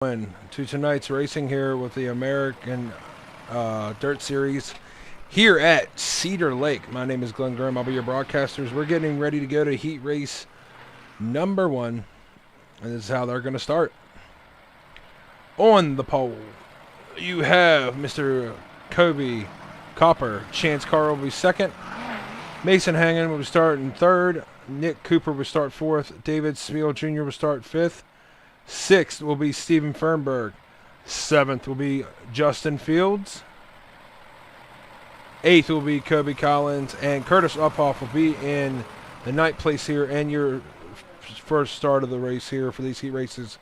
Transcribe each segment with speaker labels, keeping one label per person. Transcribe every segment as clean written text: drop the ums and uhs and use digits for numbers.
Speaker 1: To tonight's racing here with the American Dirt Series here at Cedar Lake. My name is Glenn Grimm. I'll be your broadcasters. We're getting ready to go to heat race number 1, and this is how they're going to start. On the pole, you have Mr. Kobe Copper. Chance Carr will be second. Mason Hangen will start in third. Nick Cooper will start fourth. David Spiel Jr. will start fifth. Sixth will be Steven Fernberg. Seventh will be Justin Fields. Eighth will be Kobe Collins. And Curtis Uphoff will be in the ninth place here and your first start of the race here for these heat races.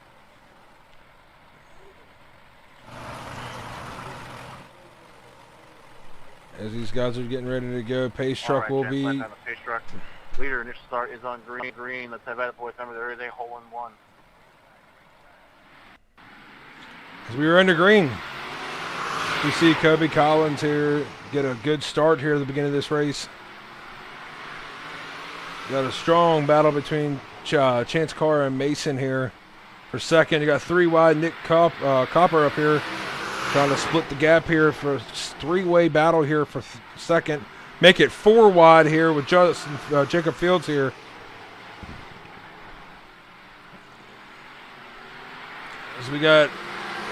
Speaker 1: As these guys are getting ready to go, pace truck will be...
Speaker 2: Pace truck. Leader initial start is on green. Let's have that boys. Remember, there is a hole in one.
Speaker 1: As we are under green, we see Kobe Collins here get a good start here at the beginning of this race. Got a strong battle between Chance Carr and Mason here for second. You got three wide Nick Copper up here trying to split the gap here for a three-way battle here for second. Make it four wide here with Jacob Fields here. As we got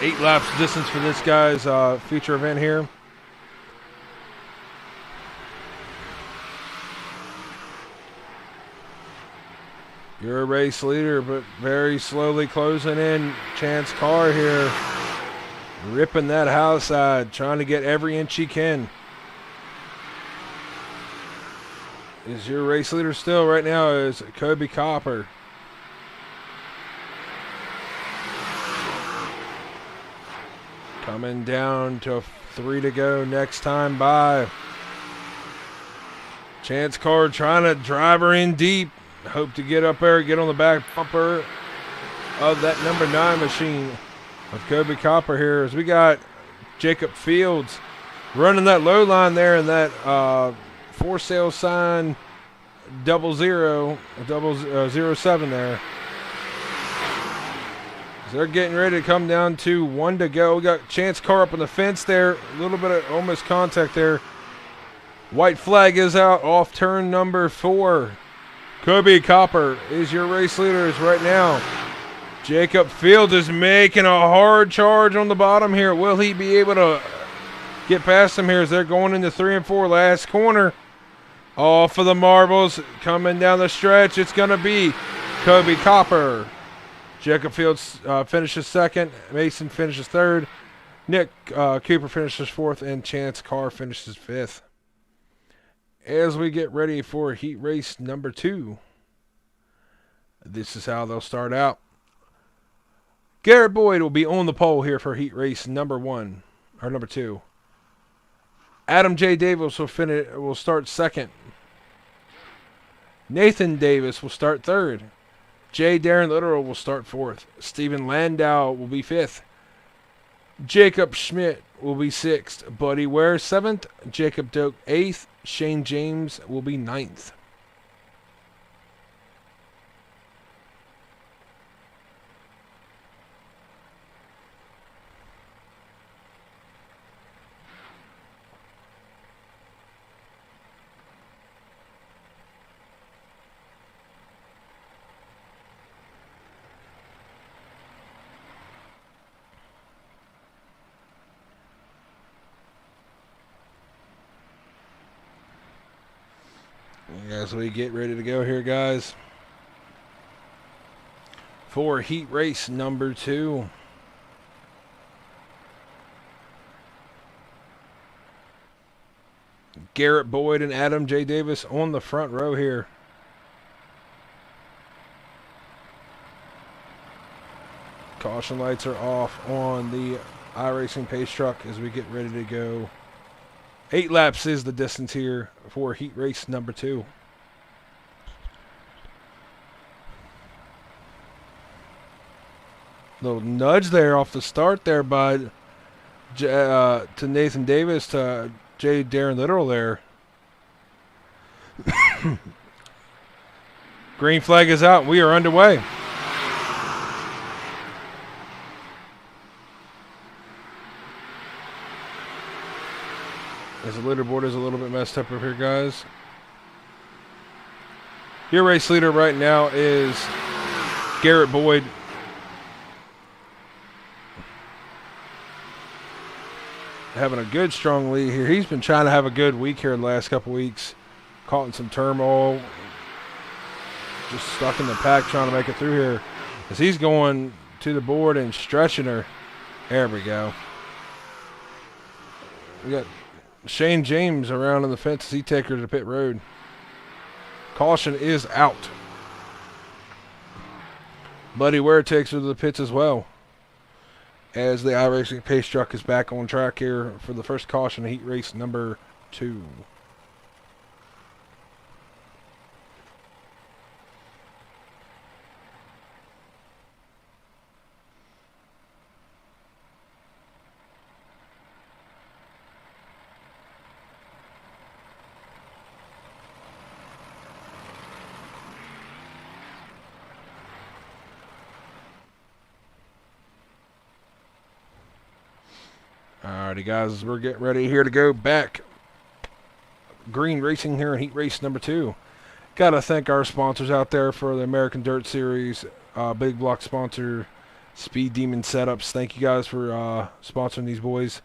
Speaker 1: 8 laps distance for this guy's feature event here. You're a race leader, but very slowly closing in. Chance Carr here, ripping that house side, trying to get every inch he can. Is your race leader still right now is Kobe Copper. Coming down to 3 to go next time by. Chance Carr trying to drive her in deep. Hope to get up there, get on the back bumper of that number 9 machine with Kobe Copper here. As we got Jacob Fields running that low line there in that for sale sign 0007 there. They're getting ready to come down to 1 to go. We got Chance Carr up on the fence there. A little bit of almost contact there. White flag is out off turn number 4. Kobe Copper is your race leaders right now. Jacob Fields is making a hard charge on the bottom here. Will he be able to get past him here as they're going into 3 and 4 last corner? Off of the marbles, coming down the stretch. It's going to be Kobe Copper. Jacob Fields finishes second. Mason finishes third. Nick Cooper finishes fourth. And Chance Carr finishes fifth. As we get ready for heat race number 2, this is how they'll start out. Garrett Boyd will be on the pole here for heat race number 1, or number 2. Adam J. Davis will start second. Nathan Davis will start third. J. Darren Literal will start fourth. Stephen Landau will be fifth. Jacob Schmidt will be sixth. Buddy Ware seventh. Jacob Doak eighth. Shane James will be ninth. As we get ready to go here, guys, for heat race number 2. Garrett Boyd and Adam J. Davis on the front row here. Caution lights are off on the iRacing pace truck as we get ready to go. 8 laps is the distance here for heat race number 2. Little nudge there off the start there by to Nathan Davis to J. Darren Literal there. Green flag is out. We are underway. As the leaderboard is a little bit messed up over here, guys. Your race leader right now is Garrett Boyd. Having a good, strong lead here. He's been trying to have a good week here in the last couple weeks. Caught in some turmoil. Just stuck in the pack trying to make it through here. As he's going to the board and stretching her. There we go. We got Shane James around on the fence as he takes her to pit road. Caution is out. Buddy Ware takes her to the pits as well. As the iRacing pace truck is back on track here for the first caution, heat race number 2. Alrighty, guys, we're getting ready here to go back. Green Racing here in heat race number 2. Got to thank our sponsors out there for the American Dirt Series, Big Block sponsor, Speed Demon Setups. Thank you guys for sponsoring these boys.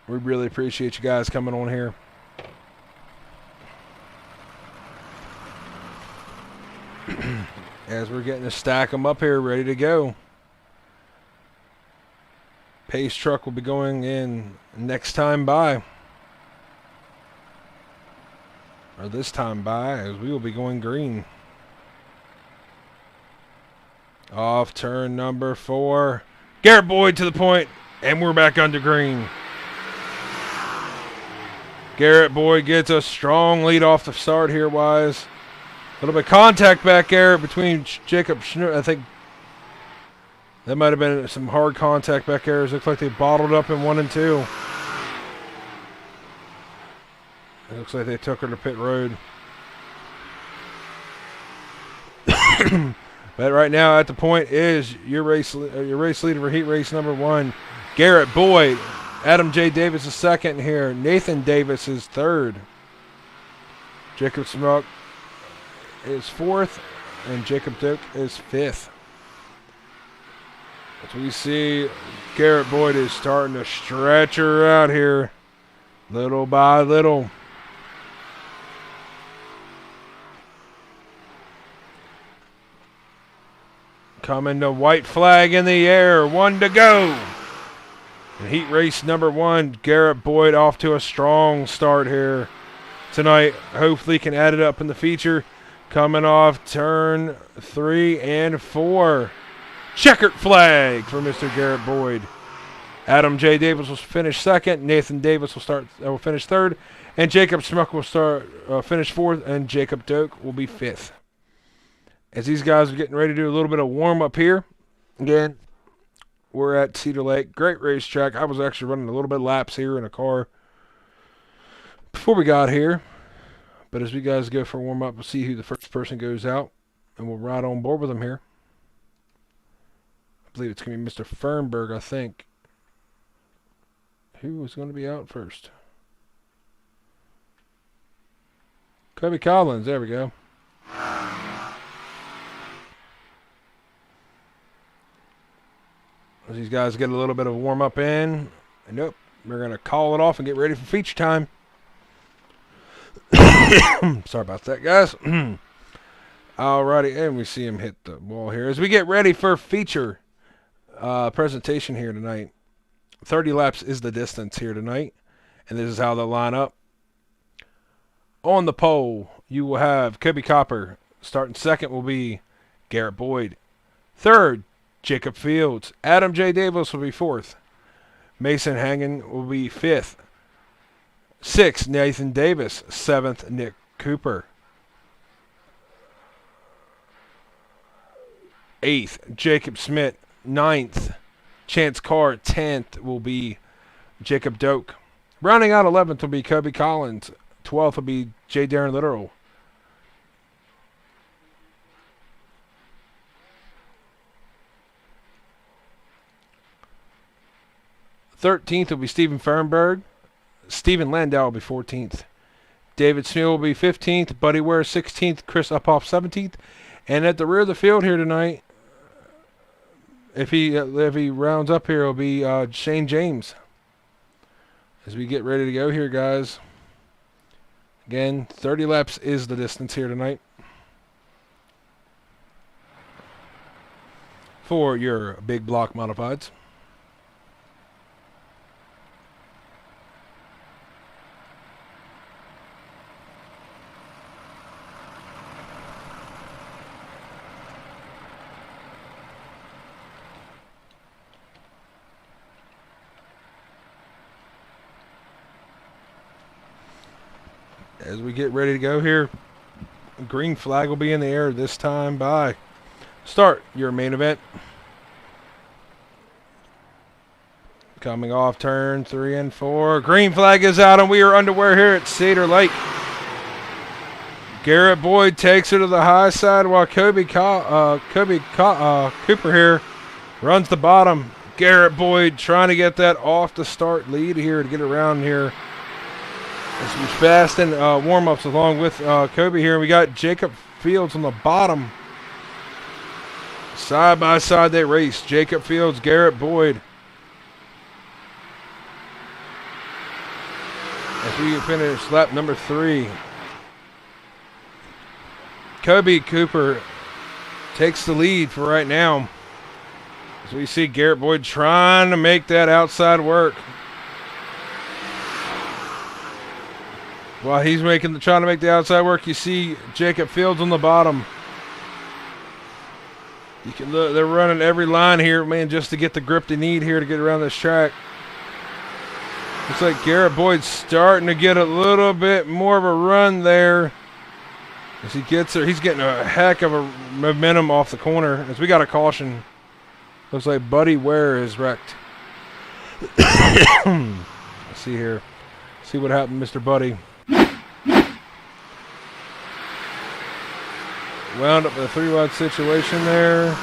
Speaker 1: We really appreciate you guys coming on here. As we're getting to stack them up here, ready to go. Pace truck will be going in next time by. Or this time by, as we will be going green. Off turn number 4. Garrett Boyd to the point, and we're back under green. Garrett Boyd gets a strong lead off the start here, wise. A little bit of contact back there between Jacob Schnur. I think that might have been some hard contact back there. It looks like they bottled up in 1 and 2. It looks like they took her to pit road. But right now at the point is your race leader for heat race number 1, Garrett Boyd. Adam J. Davis is second here. Nathan Davis is third. Jacob Smoke is fourth, and Jacob Duke is fifth. As we see, Garrett Boyd is starting to stretch her out here, little by little. Coming to white flag in the air, 1 to go. In heat race number 1, Garrett Boyd off to a strong start here tonight. Hopefully can add it up in the feature. Coming off turn 3 and 4. Checkered flag for Mr. Garrett Boyd. Adam J. Davis will finish second. Nathan Davis will finish third. And Jacob Smuck will finish fourth. And Jacob Doak will be fifth. As these guys are getting ready to do a little bit of warm-up here. Again, we're at Cedar Lake. Great racetrack. I was actually running a little bit of laps here in a car before we got here. But as we guys go for warm-up, we'll see who the first person goes out. And we'll ride on board with them here. I believe it's going to be Mr. Fernberg, I think. Who was going to be out first? Kobe Collins. There we go. As these guys get a little bit of warm-up in. And nope, we're going to call it off and get ready for feature time. Sorry about that, guys. Alrighty, and we see him hit the wall here. As we get ready for feature presentation here tonight. 30 laps is the distance here tonight. And this is how they'll line up. On the pole, you will have Kobe Copper. Starting second will be Garrett Boyd. Third, Jacob Fields. Adam J. Davis will be fourth. Mason Hangen will be fifth. Sixth, Nathan Davis. Seventh, Nick Cooper. Eighth, Jacob Smith. Ninth, Chance Carr. 10th will be Jacob Doak. Rounding out 11th will be Kobe Collins. 12th will be J. Darren Literal. 13th will be Steven Fernberg. Steven Landau will be 14th. David Smith will be 15th. Buddy Ware 16th. Chris Uphoff 17th. And at the rear of the field here tonight, if he rounds up here, it'll be Shane James. As we get ready to go here, guys. Again, 30 laps is the distance here tonight for your Big Block Modifieds. As we get ready to go here, green flag will be in the air this time by start your main event. Coming off turn 3 and 4. Green flag is out and we are underway here at Cedar Lake. Garrett Boyd takes it to the high side while Kobe Cooper here runs the bottom. Garrett Boyd trying to get that off the start lead here to get around here. Some fast and warm-ups along with Kobe here. We got Jacob Fields on the bottom. Side by side they race. Jacob Fields, Garrett Boyd. As we finish lap number 3. Kobe Cooper takes the lead for right now. As we see Garrett Boyd trying to make that outside work. While he's trying to make the outside work, you see Jacob Fields on the bottom. You can look, they're running every line here, man, just to get the grip they need here to get around this track. Looks like Garrett Boyd's starting to get a little bit more of a run there. As he gets there, he's getting a heck of a momentum off the corner. As we got a caution. Looks like Buddy Ware is wrecked. Let's see here. See what happened, Mr. Buddy. Wound up in a 3-wide situation there.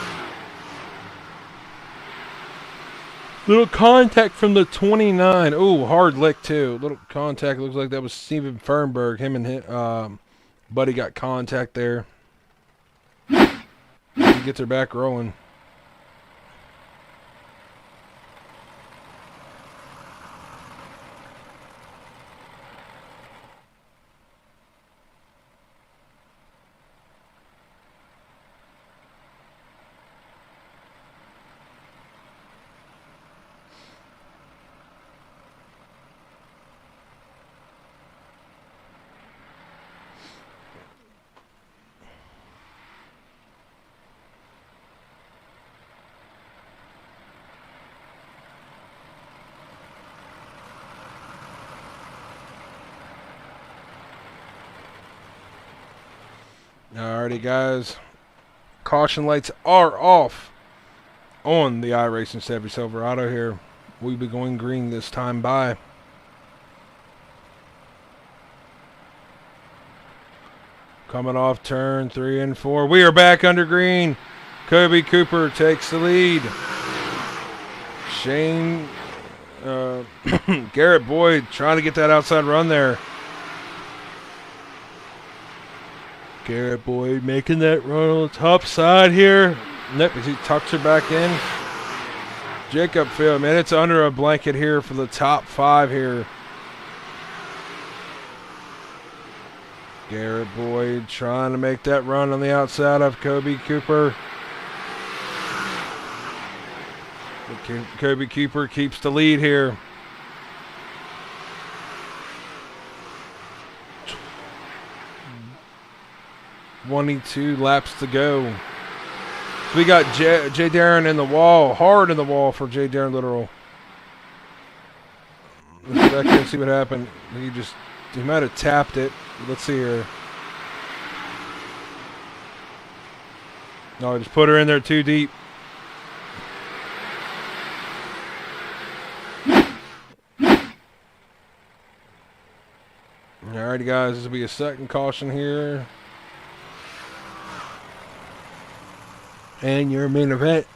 Speaker 1: Little contact from the 29. Ooh, hard lick too. Little contact. Looks like that was Steven Fernberg. Him and Buddy got contact there. He gets her back rolling. Alrighty, guys. Caution lights are off on the iRacing Chevy Silverado here. We'll be going green this time by. Coming off turn 3 and 4. We are back under green. Kobe Cooper takes the lead. Shane Garrett Boyd trying to get that outside run there. Garrett Boyd making that run on the top side here. Nope, as he tucks her back in. Jacob Field, man, it's under a blanket here for the top 5 here. Garrett Boyd trying to make that run on the outside of Kobe Cooper. Kobe Cooper keeps the lead here. .22 laps to go. So we got Jay Darren in the wall, hard in the wall for Jay Darren Literal. Let's go back here and see what happened. He might have tapped it. Let's see here. No, I just put her in there too deep. Alrighty, guys, this will be a second caution here. And your main event.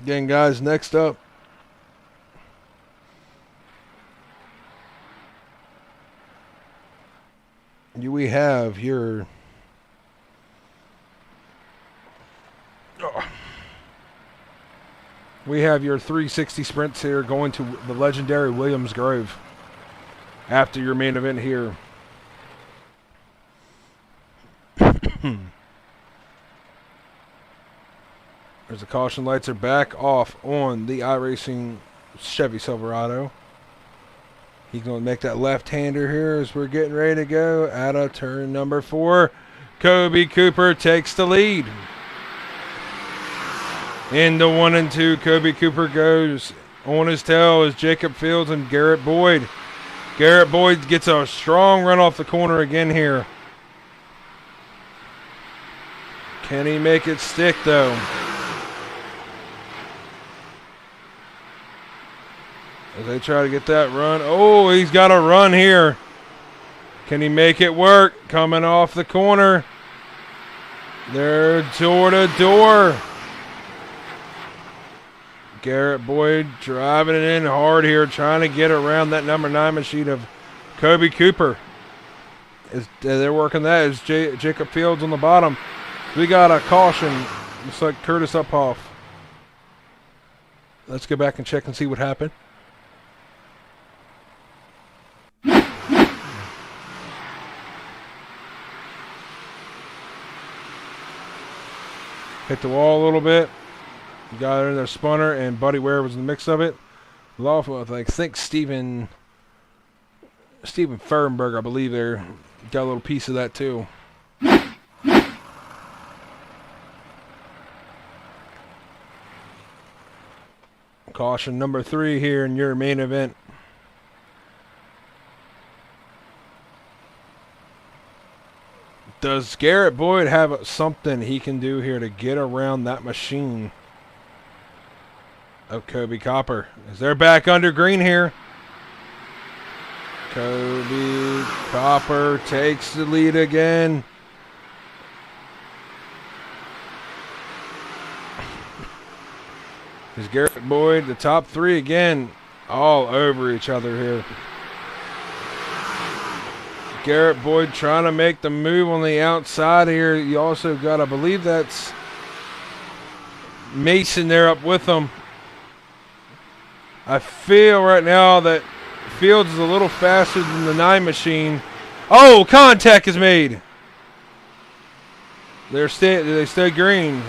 Speaker 1: Again, guys, next up, we have your we have your 360 sprints here going to the legendary Williams Grove after your main event here. There's the caution lights are back off on the iRacing Chevy Silverado. He's going to make that left-hander here as we're getting ready to go out of turn number 4. Kobe Cooper takes the lead. Into 1 and 2, Kobe Cooper goes. On his tail is Jacob Fields and Garrett Boyd. Garrett Boyd gets a strong run off the corner again here. Can he make it stick, though? As they try to get that run. Oh, he's got a run here. Can he make it work? Coming off the corner. They're door to door. Garrett Boyd driving it in hard here, trying to get around that number 9 machine of Kobe Cooper. As they're working that is Jacob Fields on the bottom. We got a caution. Looks like Curtis Uphoff. Let's go back and check and see what happened. Hit the wall a little bit. Got in there, Spunner, and Buddy Ware was in the mix of it. Lawful, I think Steven Fehrenberg, I believe, there got a little piece of that too. Caution number 3 here in your main event. Does Garrett Boyd have something he can do here to get around that machine of Kobe Copper? Is they're back under green here. Kobe Copper takes the lead again. Is Garrett Boyd, the top 3 again, all over each other here. Garrett Boyd trying to make the move on the outside here. You also got, I believe that's Mason there up with him. I feel right now that Fields is a little faster than the 9 machine. Oh, contact is made. They stay green.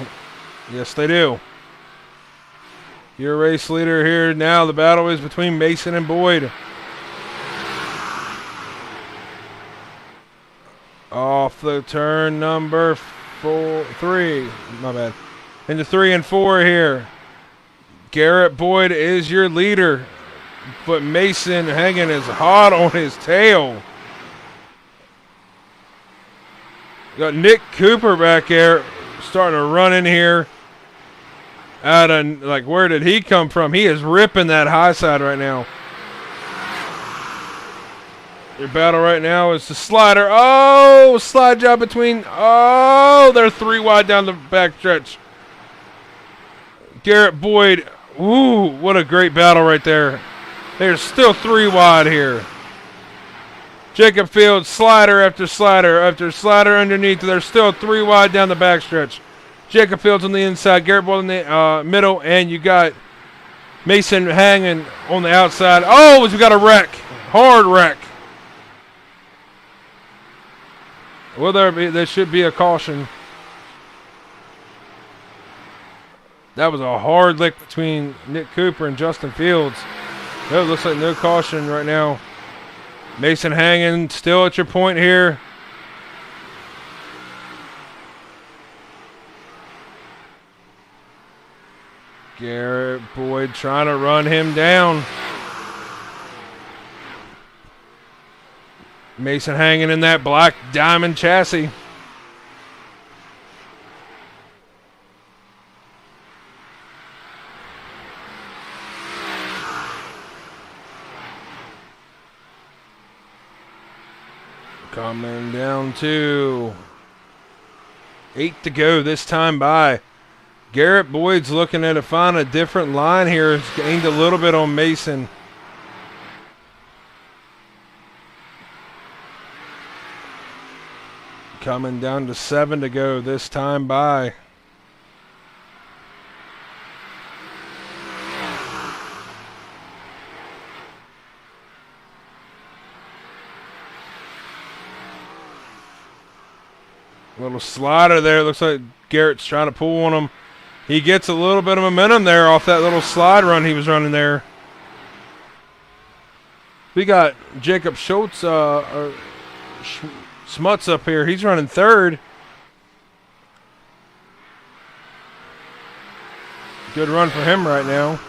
Speaker 1: Yes, they do. Your race leader here now. The battle is between Mason and Boyd. Off the turn number 3. My bad. Into 3 and 4 here. Garrett Boyd is your leader, but Mason hanging his hot on his tail. Got Nick Cooper back there starting to run in here. Out of, like, where did he come from? He is ripping that high side right now. Your battle right now is the slider. Oh, slide job between. Oh, they're 3 wide down the back stretch. Garrett Boyd. Ooh, what a great battle right there. There's still 3 wide here. Jacob Fields, slider after slider after slider underneath. There's still 3 wide down the back stretch. Jacob Fields on the inside, Garrett Boyd in the middle, and you got Mason hanging on the outside. Oh, we got a wreck. Hard wreck. Will there should be a caution. That was a hard lick between Nick Cooper and Justin Fields. No, it looks like no caution right now. Mason hanging still at your point here. Garrett Boyd trying to run him down. Mason hanging in that black diamond chassis. Coming down to 8 to go this time by. Garrett Boyd's looking to find a different line here. He's gained a little bit on Mason. Coming down to 7 to go this time by. Little slider there. Looks like Garrett's trying to pull on him. He gets a little bit of momentum there off that little slide run he was running there. We got Jacob Schultz, Smuts up here. He's running 3rd. Good run for him right now.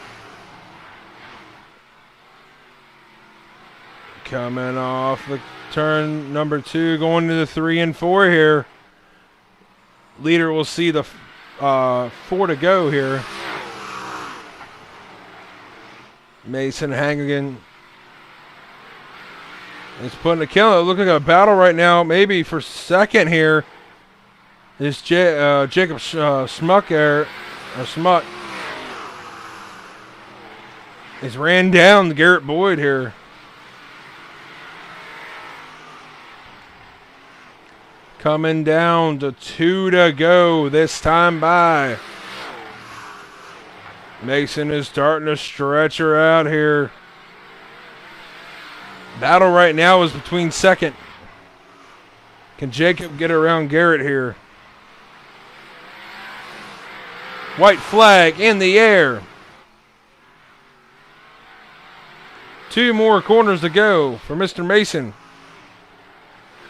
Speaker 1: Coming off the turn number 2, going to the 3 and 4 here. Leader will see the 4 to go here. Mason Hannigan is putting a kill. It looks like a battle right now, maybe for 2nd here. Is Jacob Smut has ran down Garrett Boyd here. Coming down to 2 to go this time by. Mason is starting to stretch her out here. Battle right now is between 2nd. Can Jacob get around Garrett here? White flag in the air. 2 more corners to go for Mr. Mason.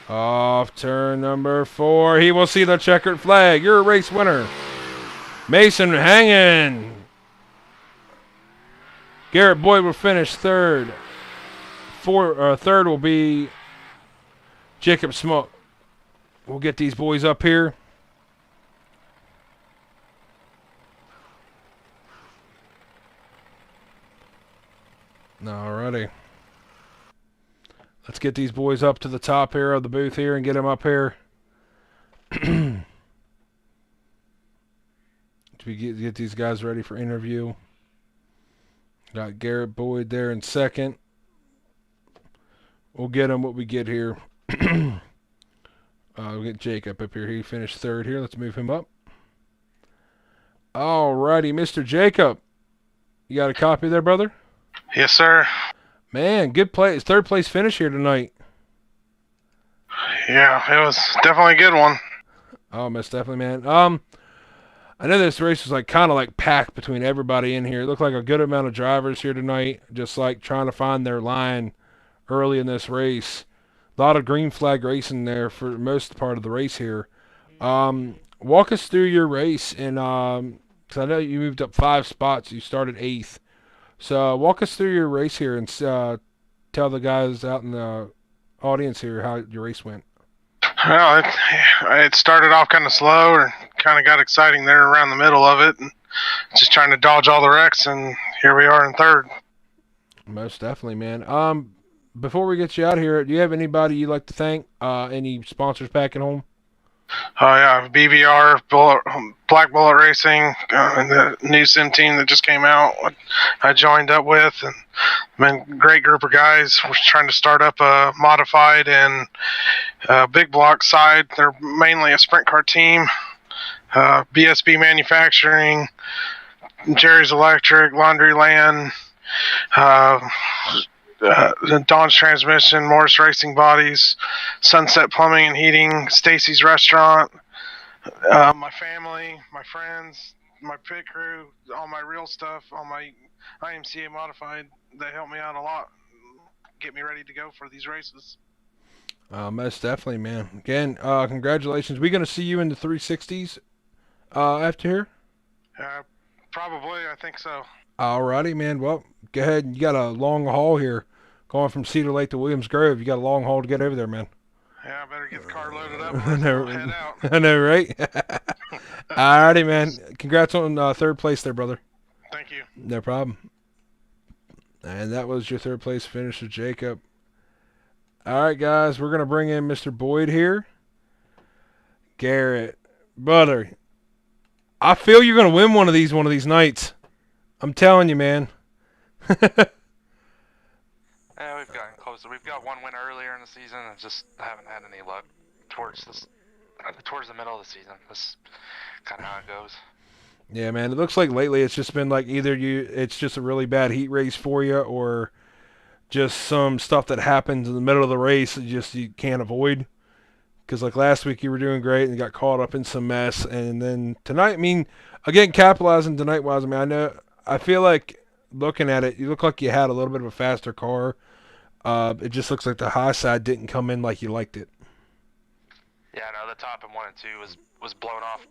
Speaker 1: Off turn number 4. He will see the checkered flag. You're a race winner. Mason hanging. Garrett Boyd will finish 3rd. 3rd will be Jacob Smoke. We'll get these boys up here. Alrighty. Let's get these boys up to the top here of the booth here and get them up here. We get these guys ready for interview. Got Garrett Boyd there in 2nd. We'll get him what we get here. We'll get Jacob up here. He finished 3rd here. Let's move him up. Alrighty, Mr. Jacob. You got a copy there, brother?
Speaker 3: Yes, sir.
Speaker 1: Man, good play. It's 3rd place finish here tonight.
Speaker 3: Yeah, it was definitely a good one.
Speaker 1: Oh, most definitely, man. I know this race was like kind of like packed between everybody in here. It looked like a good amount of drivers here tonight, just like trying to find their line early in this race. A lot of green flag racing there for most part of the race here. Walk us through your race, and because I know you moved up 5 spots. You started 8th. So walk us through your race here and tell the guys out in the audience here how your race went.
Speaker 3: Well, it started off kind of slow, or kind of got exciting there around the middle of it, and just trying to dodge all the wrecks, and here we are in 3rd.
Speaker 1: Most definitely, man. Before we get you out here, do you have anybody you'd like to thank? Any sponsors back at home?
Speaker 3: Oh yeah, BBR, Black Bullet Racing, and the new sim team that just came out. I joined up with, and man, great group of guys. We're trying to start up a modified and Big Block side. They're mainly a sprint car team. BSB Manufacturing, Jerry's Electric, Laundryland, Dawn's Transmission, Morris Racing Bodies, Sunset Plumbing and Heating, Stacy's Restaurant, my family, my friends, my pit crew, all my real stuff, all my IMCA modified. They help me out a lot, get me ready to go for these races.
Speaker 1: Most definitely, man. Again, congratulations. We gonna see you in the 360s after here?
Speaker 3: Probably, I think so.
Speaker 1: Alrighty, man. Well, go ahead. You got a long haul here. Going from Cedar Lake to Williams Grove, you got a long haul to get over there, man.
Speaker 3: Yeah, I better get the car loaded up and head out.
Speaker 1: I know, right? Alrighty, man. Congrats on 3rd place there, brother.
Speaker 3: Thank you.
Speaker 1: No problem. And that was your 3rd place finisher, Jacob. Alright, guys. We're going to bring in Mr. Boyd here. Garrett. Brother, I feel you're gonna win one of these nights. I'm telling you, man.
Speaker 4: Yeah, we've gotten closer. We've got one win earlier in the season, and just haven't had any luck towards the middle of the season. That's kind of how it goes.
Speaker 1: Yeah, man. It looks like lately it's just been like either it's just a really bad heat race for you, or just some stuff that happens in the middle of the race that you can't avoid. Because like last week you were doing great and you got caught up in some mess, and then tonight, I mean, again capitalizing tonight wise. I mean, I feel like looking at it, you look like you had a little bit of a faster car. It just looks like the high side didn't come in like you liked it.
Speaker 4: Yeah, no, the top in 1 and 2 was blown off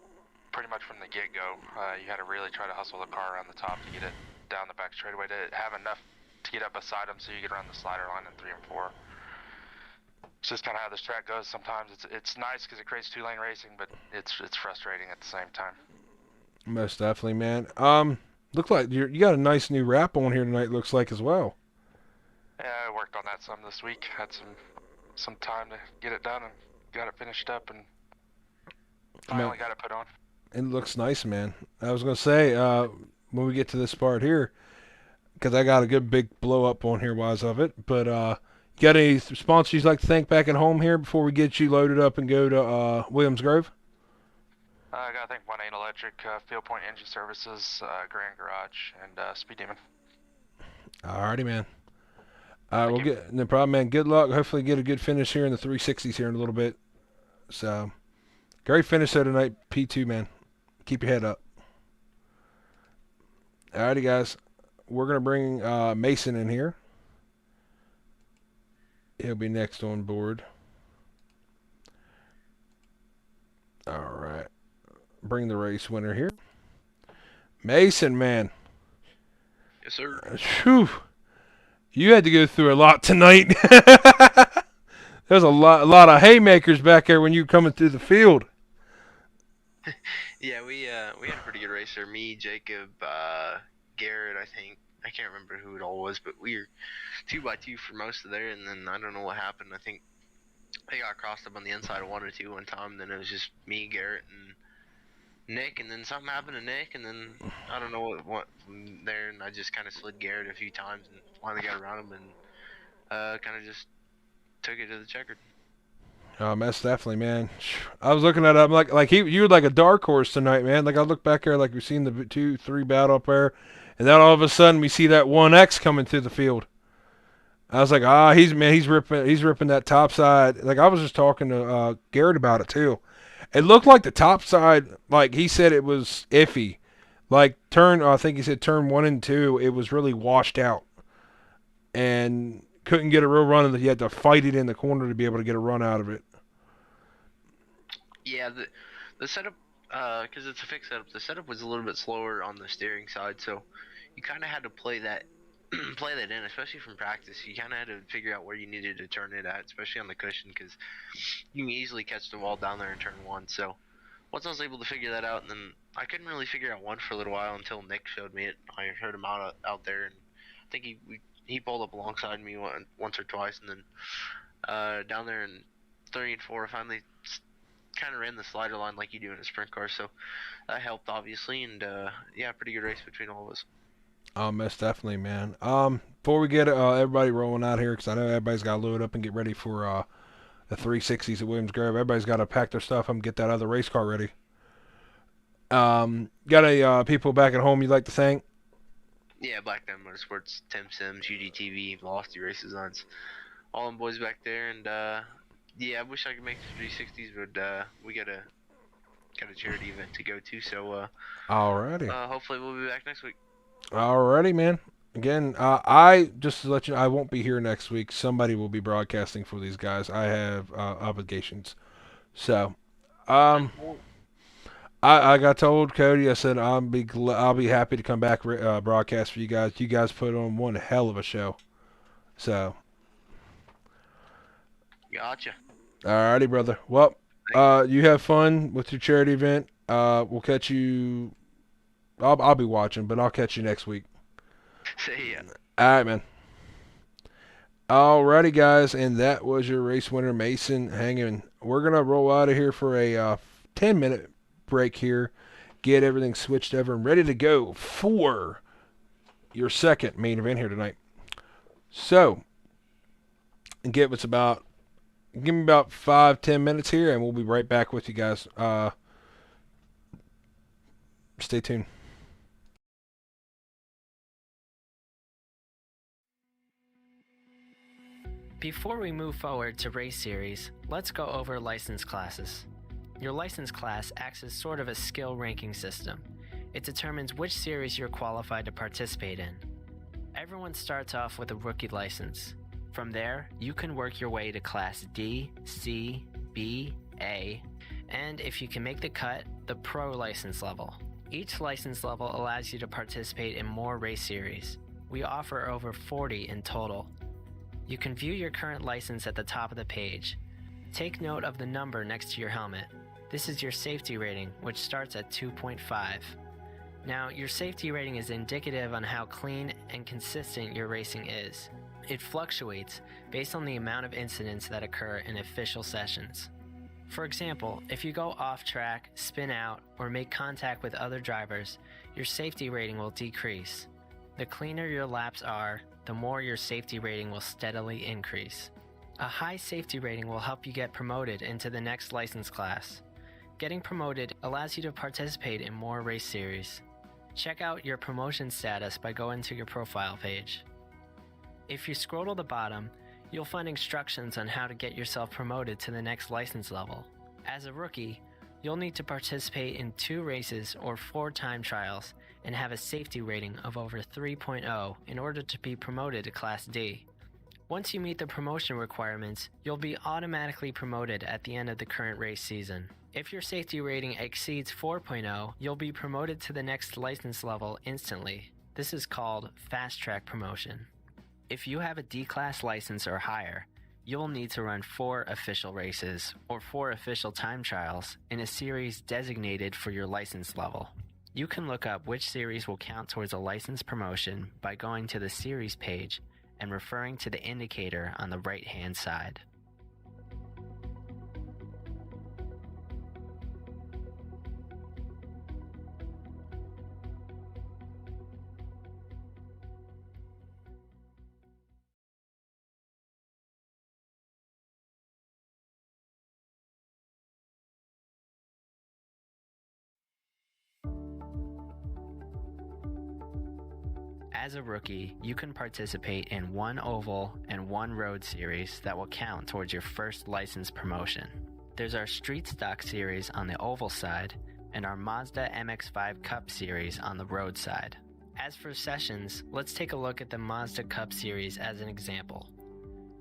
Speaker 4: pretty much from the get-go. You had to really try to hustle the car around the top to get it down the back straightaway to have enough to get up beside them so you could run the slider line in 3 and 4. It's just kind of how this track goes. Sometimes it's nice because it creates 2-lane racing, but it's frustrating at the same time.
Speaker 1: Most definitely, man. Look like you got a nice new wrap on here tonight. Looks like as well.
Speaker 4: Yeah, I worked on that some this week. Had some time to get it done and got it finished up and finally got it put on.
Speaker 1: It looks nice, man. I was gonna say when we get to this part here, because I got a good big blow up on here wise of it. But you got any sponsors you'd like to thank back at home here before we get you loaded up and go to Williams Grove?
Speaker 4: I got to thank 1-8 Electric, Field Point Engine Services, Grand Garage, and Speed Demon.
Speaker 1: Alrighty, man. We'll get no problem, man. Good luck. Hopefully, get a good finish here in the 360s here in a little bit. So, great finish there tonight, P2, man. Keep your head up. Alrighty, guys. We're gonna bring Mason in here. He'll be next on board. All right. Bring the race winner here. Mason, man.
Speaker 5: Yes, sir.
Speaker 1: Whew. You had to go through a lot tonight. There's a lot of haymakers back there when you were coming through the field.
Speaker 5: Yeah, we had a pretty good race there. Me, Jacob, Garrett, I think. I can't remember who it all was, but we were 2x2 for most of there, and then I don't know what happened. I think they got crossed up on the inside of 1 or 2 one time, then it was just me, Garrett, and Nick, and then something happened to Nick, and then I don't know what from there, and I just kind of slid Garrett a few times and finally got around him and kind of just took it to the checkered.
Speaker 1: That's definitely, man. I was looking at it, I'm like you were like a dark horse tonight, man. Like I look back there, like we've seen the 2-3 battle up there, and then all of a sudden we see that 1X coming through the field. I was like, he's ripping that top side. Like I was just talking to Garrett about it too. It looked like the top side, like he said, it was iffy. Like I think he said turn 1 and 2, it was really washed out, and couldn't get a real run. And you had to fight it in the corner to be able to get a run out of it.
Speaker 5: Yeah, the setup, because it's a fixed setup, the setup was a little bit slower on the steering side, so you kind of had to play that in, especially from practice. You kind of had to figure out where you needed to turn it at, especially on the cushion, because you can easily catch the wall down there in turn 1. So once I was able to figure that out, and then I couldn't really figure out 1 for a little while until Nick showed me it. I heard him out there, and I think he pulled up alongside me once or twice, and then down there in 3 and 4, I finally kind of ran the slider line like you do in a sprint car, so that helped obviously, and yeah, pretty good race between all of us.
Speaker 1: Most definitely, man. Before we get everybody rolling out here, because I know everybody's got to load up and get ready for the 360s at Williams Grove. Everybody's got to pack their stuff up and get that other race car ready. Got any people back at home you'd like to thank?
Speaker 5: Yeah, Black Diamond Motorsports, Tim Sims, UGTV, Velocity Race Designs, all them boys back there, and yeah, I wish I could make the 360s, but we got a charity event to go to, so
Speaker 1: Alrighty.
Speaker 5: Hopefully we'll be back next week.
Speaker 1: Alrighty, man. Again, I just to let you know, I won't be here next week. Somebody will be broadcasting for these guys. I have obligations. So, I got told Cody. I said I'll be happy to come back broadcast for you guys. You guys put on one hell of a show. So,
Speaker 5: Gotcha.
Speaker 1: alrighty, brother. Well, you have fun with your charity event. We'll catch you. I'll be watching, but I'll catch you next week.
Speaker 5: See ya.
Speaker 1: Alright, man. Alrighty, guys, and that was your race winner, Mason Hangman. We're going to roll out of here for a 10-minute break here, get everything switched over and ready to go for your second main event here tonight. So, give me about 5-10 minutes here, and we'll be right back with you guys. Stay tuned.
Speaker 6: Before we move forward to race series, let's go over license classes. Your license class acts as sort of a skill ranking system. It determines which series you're qualified to participate in. Everyone starts off with a rookie license. From there, you can work your way to Class D, C, B, A, and if you can make the cut, the Pro license level. Each license level allows you to participate in more race series. We offer over 40 in total. You can view your current license at the top of the page. Take note of the number next to your helmet. This is your safety rating, which starts at 2.5. Now, your safety rating is indicative on how clean and consistent your racing is. It fluctuates based on the amount of incidents that occur in official sessions. For example, if you go off track, spin out, or make contact with other drivers, your safety rating will decrease. The cleaner your laps are, the more your safety rating will steadily increase. A high safety rating will help you get promoted into the next license class. Getting promoted allows you to participate in more race series. Check out your promotion status by going to your profile page. If you scroll to the bottom, you'll find instructions on how to get yourself promoted to the next license level. As a rookie, you'll need to participate in 2 races or 4 time trials and have a safety rating of over 3.0 in order to be promoted to Class D. Once you meet the promotion requirements, you'll be automatically promoted at the end of the current race season. If your safety rating exceeds 4.0, you'll be promoted to the next license level instantly. This is called Fast Track Promotion. If you have a D-Class license or higher, you'll need to run 4 official races or 4 official time trials in a series designated for your license level. You can look up which series will count towards a license promotion by going to the series page and referring to the indicator on the right-hand side. As a rookie, you can participate in 1 oval and 1 road series that will count towards your first license promotion. There's our Street Stock series on the oval side and our Mazda MX-5 Cup series on the road side. As for sessions, let's take a look at the Mazda Cup series as an example.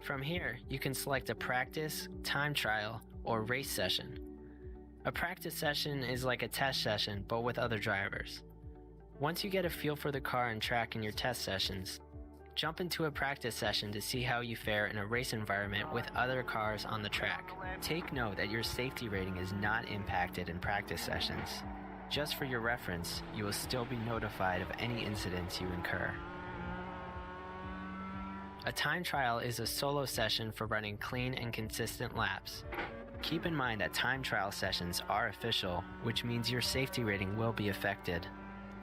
Speaker 6: From here, you can select a practice, time trial, or race session. A practice session is like a test session, but with other drivers. Once you get a feel for the car and track in your test sessions, jump into a practice session to see how you fare in a race environment with other cars on the track. Take note that your safety rating is not impacted in practice sessions. Just for your reference, you will still be notified of any incidents you incur. A time trial is a solo session for running clean and consistent laps. Keep in mind that time trial sessions are official, which means your safety rating will be affected.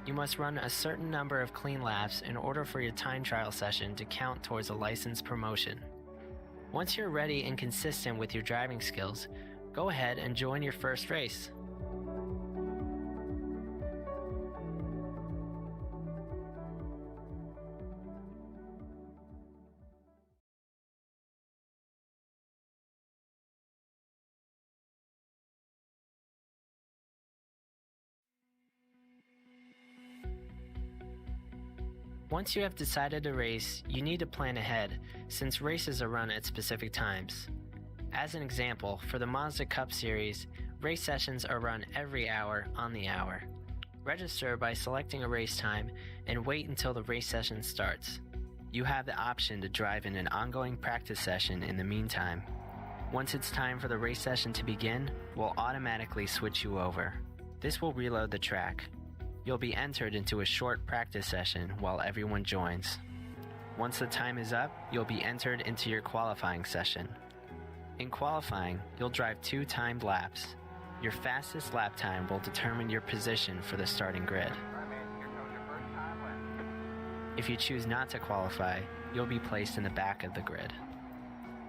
Speaker 6: You must run a certain number of clean laps in order for your time trial session to count towards a license promotion. Once you're ready and consistent with your driving skills, go ahead and join your first race. Once you have decided to race, you need to plan ahead, since races are run at specific times. As an example, for the Mazda Cup Series, race sessions are run every hour on the hour. Register by selecting a race time and wait until the race session starts. You have the option to drive in an ongoing practice session in the meantime. Once it's time for the race session to begin, we'll automatically switch you over. This will reload the track. You'll be entered into a short practice session while everyone joins. Once the time is up, you'll be entered into your qualifying session. In qualifying, you'll drive 2 timed laps. Your fastest lap time will determine your position for the starting grid. If you choose not to qualify, you'll be placed in the back of the grid.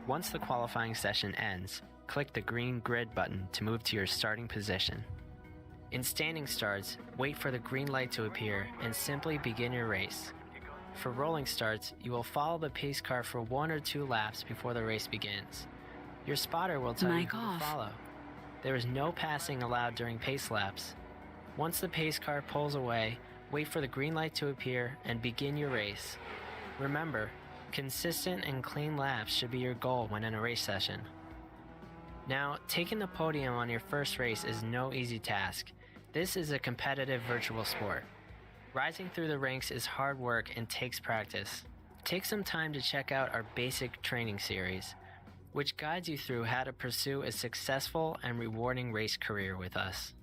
Speaker 6: Once the qualifying session ends, click the green grid button to move to your starting position. In standing starts, wait for the green light to appear and simply begin your race. For rolling starts, you will follow the pace car for 1 or 2 laps before the race begins. Your spotter will tell you who to follow. There is no passing allowed during pace laps. Once the pace car pulls away, wait for the green light to appear and begin your race. Remember, consistent and clean laps should be your goal when in a race session. Now, taking the podium on your first race is no easy task. This is a competitive virtual sport. Rising through the ranks is hard work and takes practice. Take some time to check out our basic training series, which guides you through how to pursue a successful and rewarding race career with us.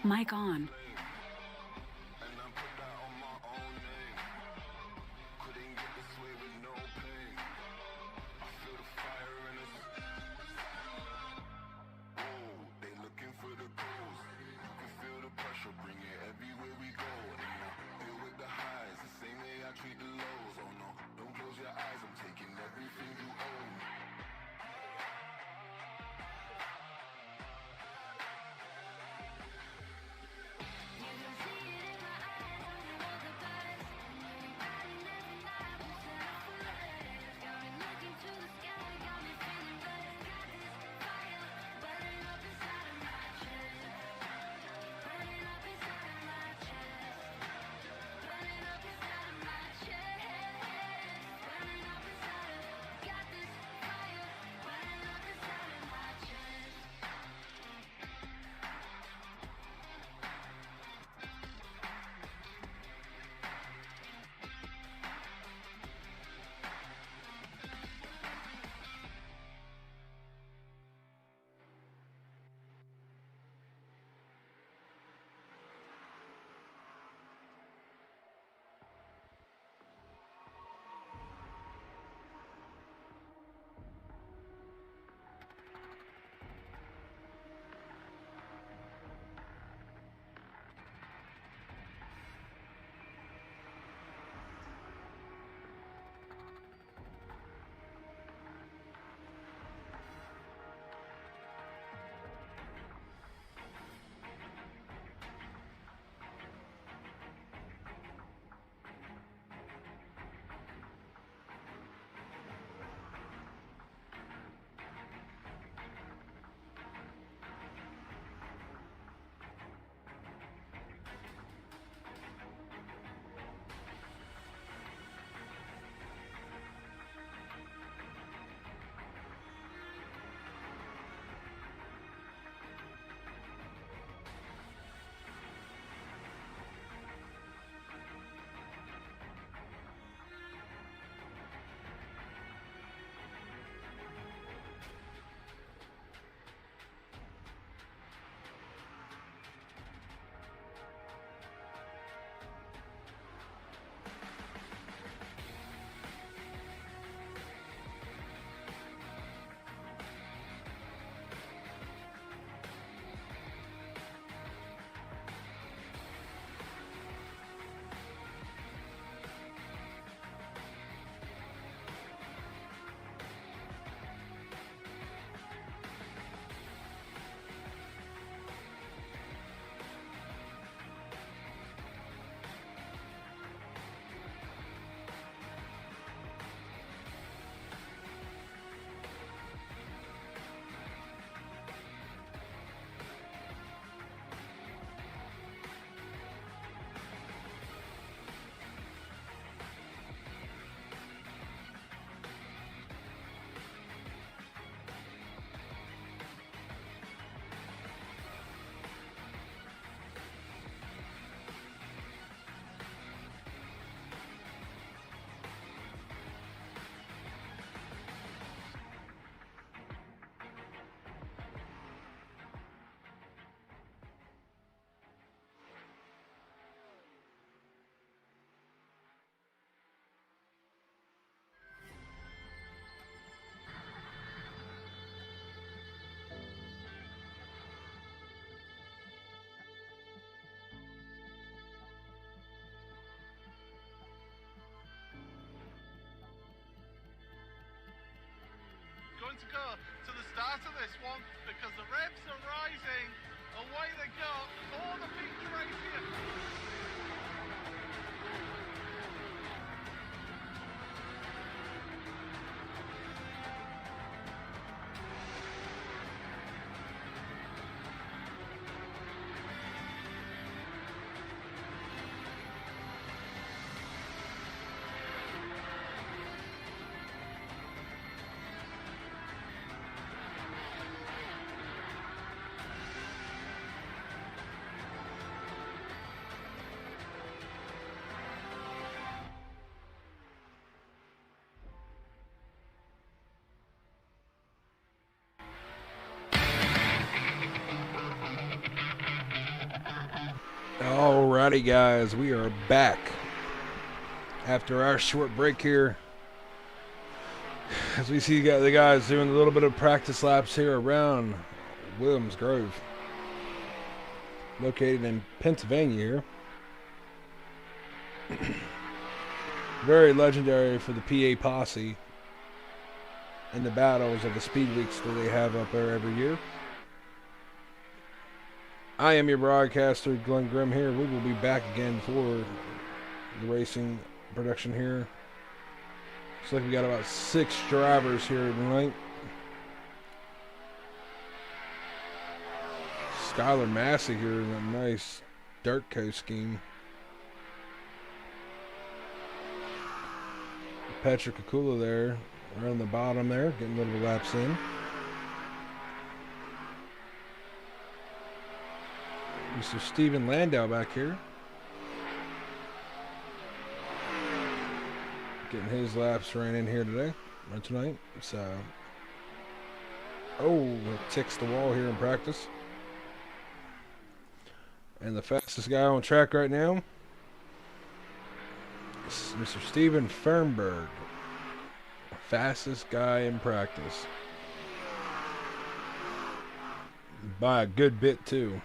Speaker 7: Mic on.
Speaker 8: to go to the start of this one because the revs are rising. Away they go for the feature race here.
Speaker 1: Alrighty, guys, we are back after our short break here. As we see the guys doing a little bit of practice laps here around William Grove, located in Pennsylvania here. Very legendary for the PA posse and the battles of the speed weeks that they have up there every year. I am your broadcaster, Glenn Grimm here. We will be back again for the racing production here. Looks like we got about 6 drivers here tonight. Skylar Massey here in a nice dirt coat scheme. Patrick Kakula there, right on the bottom there, getting a little laps in. Mr. Steven Landau back here, getting his laps ran in here today, or tonight. So, it ticks the wall here in practice. And the fastest guy on track right now is Mr. Steven Fernberg, fastest guy in practice by a good bit too.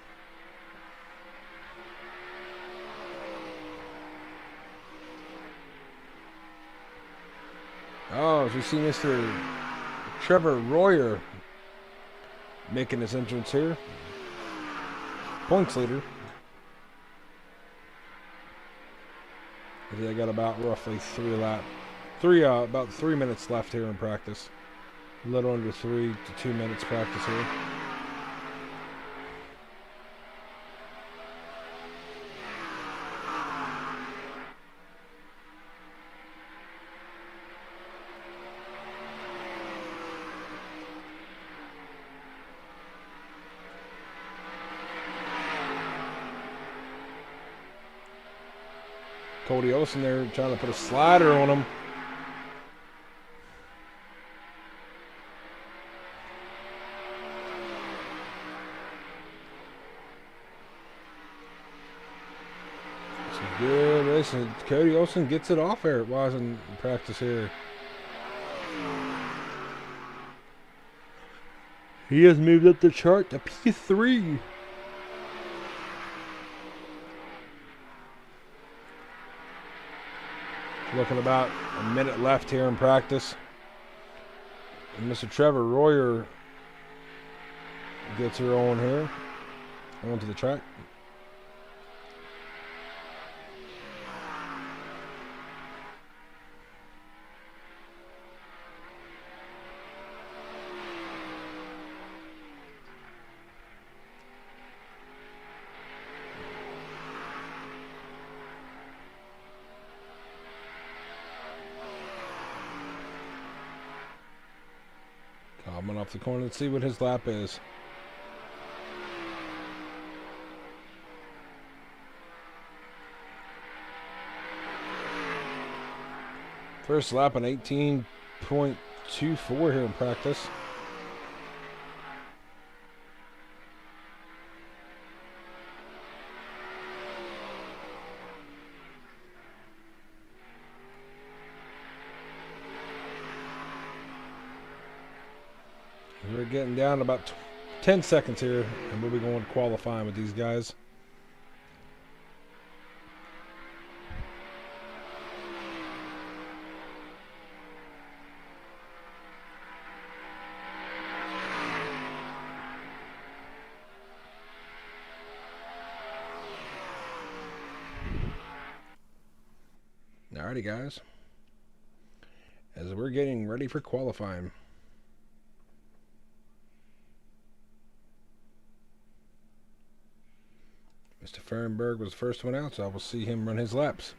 Speaker 1: Oh, as we see Mr. Trevor Royer making his entrance here. Points leader. They got about roughly about 3 minutes left here in practice. A little under 3 to 2 minutes practice here. Cody Olsen there trying to put a slider on him. Some good racing. Cody Olsen gets it off there while he's in practice here. He has moved up the chart to P3. Looking about a minute left here in practice. And Mr. Trevor Royer gets her on here, onto the track. Coming off the corner, let's see what his lap is. First lap on 18.24 here in practice. We're getting down to about 10 seconds here, and we'll be going qualifying with these guys. Alrighty, guys. As we're getting ready for qualifying. Mr. Fernberg was the first one out, so I will see him run his laps.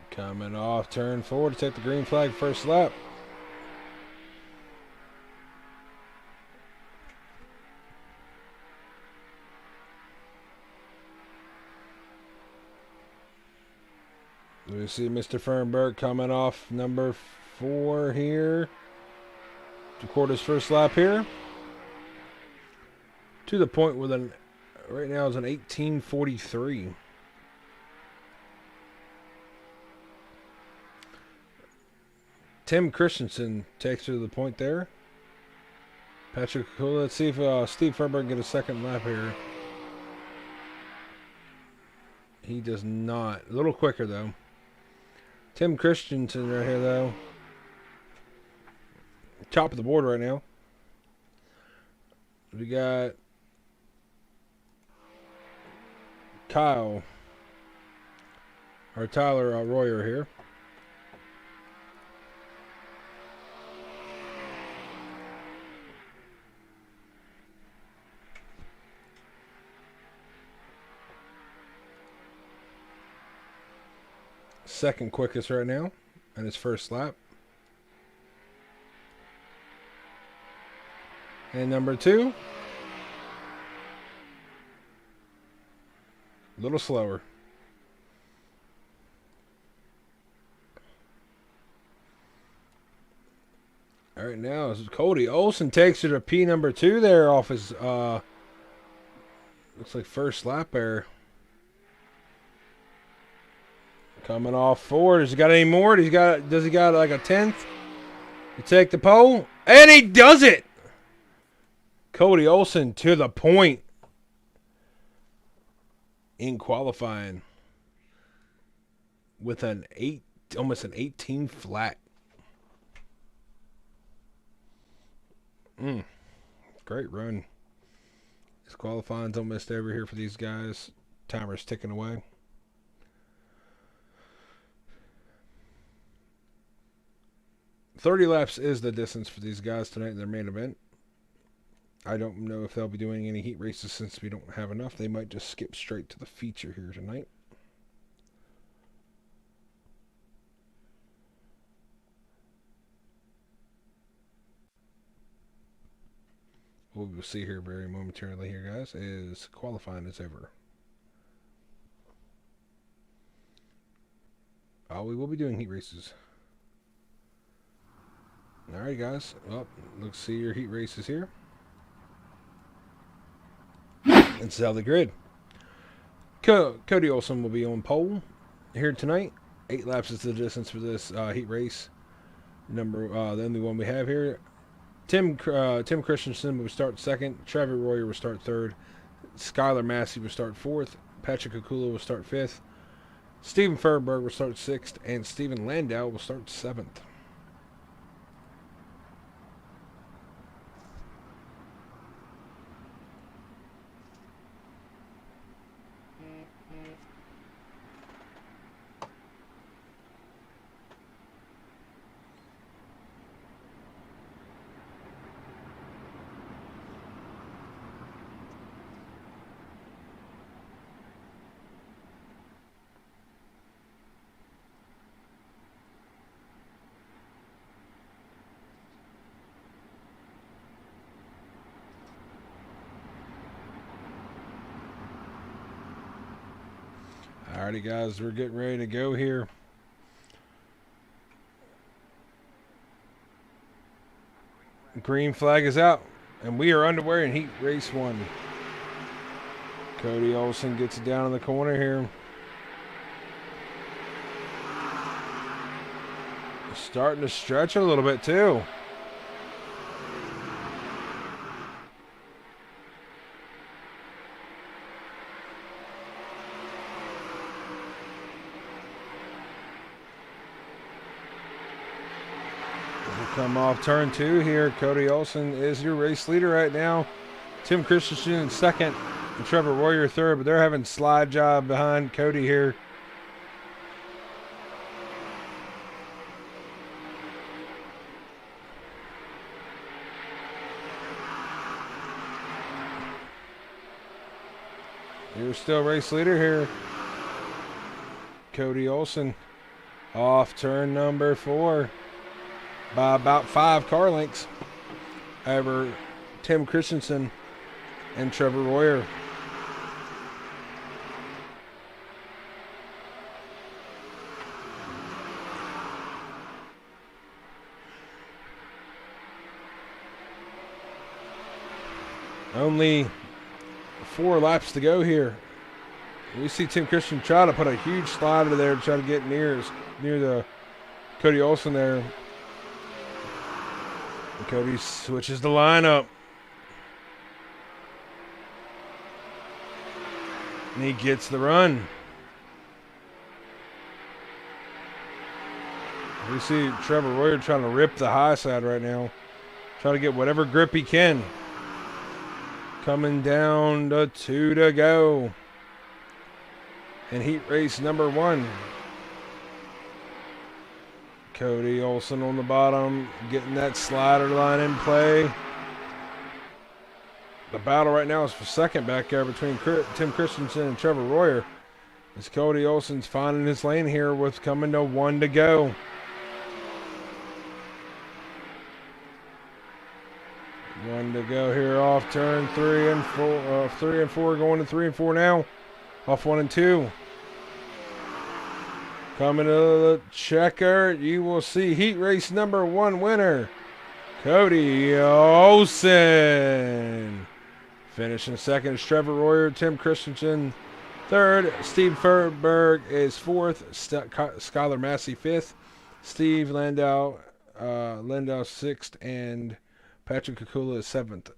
Speaker 1: Coming off turn 4 to take the green flag first lap. We see Mr. Fernberg coming off number 4 here to record his first lap here. To the point with right now is an 18:43. Tim Christensen takes her to the point there. Patrick, let's see if Steve Fernberg can get a second lap here. He does not. A little quicker though. Tim Christensen right here though. Top of the board right now. We got Tyler Royer here. Second quickest right now in his first lap. And number 2, a little slower. All right, now Cody Olson takes her to P number 2 there off his looks like first lap there. Coming off forward. Has he got any more? Does he got like a 10th? To take the pole? And he does it! Cody Olson to the point in qualifying with almost an 18 flat. Great run. This qualifying's almost over here for these guys. Timer's ticking away. .30 laps is the distance for these guys tonight in their main event. I don't know if they'll be doing any heat races since we don't have enough. They might just skip straight to the feature here tonight. What we'll see here very momentarily here, guys, is qualifying is over. We will be doing heat races. Alright, guys. Well, let's see your heat races here. And sell the grid. Cody Olson will be on pole here tonight. 8 laps is the distance for this heat race. The only one we have here. Tim Christensen will start 2nd. Trevor Royer will start 3rd. Skylar Massey will start 4th. Patrick Akula will start 5th. Stephen Fernberg will start 6th. And Stephen Landau will start 7th. Alrighty, guys, we're getting ready to go here. Green flag is out, and we are underway in heat race 1. Cody Olson gets it down in the corner here. Starting to stretch a little bit too. We'll come off turn 2 here. Cody Olson is your race leader right now. Tim Christensen in second and Trevor Warrior third, but they're having slide job behind Cody here. You're still race leader here. Cody Olson off turn number 4 by about 5 car lengths over Tim Christensen and Trevor Royer. Only 4 laps to go here. We see Tim Christian try to put a huge slider there to try to get near the Cody Olson there. And Cody switches the lineup. And he gets the run. We see Trevor Royer trying to rip the high side right now. Trying to get whatever grip he can. Coming down to 2 to go. In heat race number 1. Cody Olson on the bottom, getting that slider line in play. The battle right now is for second back there between Tim Christensen and Trevor Royer. As Cody Olson's finding his lane here with coming to 1 to go. One to go here off turn 3 and 4. 3 and 4 going to 3 and 4 now. Off 1 and 2. Coming to the checker, you will see heat race number 1 winner, Cody Olson. Finishing second is Trevor Royer, Tim Christensen third, Steve Furberg is fourth, Skylar Massey fifth, Steve Landau sixth, and Patrick Kukula is seventh.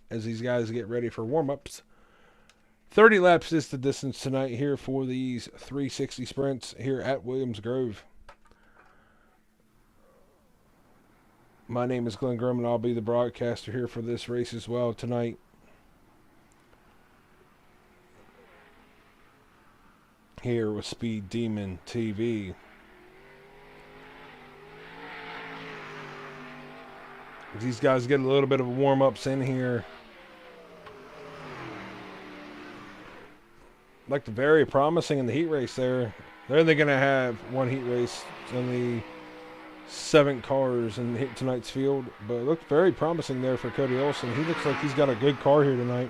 Speaker 1: As these guys get ready for warm-ups. 30 laps is the distance tonight here for these 360 sprints here at Williams Grove. My name is Glenn Grimm, and I'll be the broadcaster here for this race as well tonight. Here with Speed Demon TV. These guys get a little bit of warm-ups in here. Like the very promising in the heat race there. They're going to have one heat race on the 7 cars in tonight's field. But it looked very promising there for Cody Olson. He looks like he's got a good car here tonight.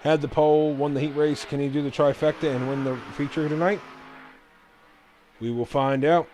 Speaker 1: Had the pole, won the heat race. Can he do the trifecta and win the feature tonight? We will find out.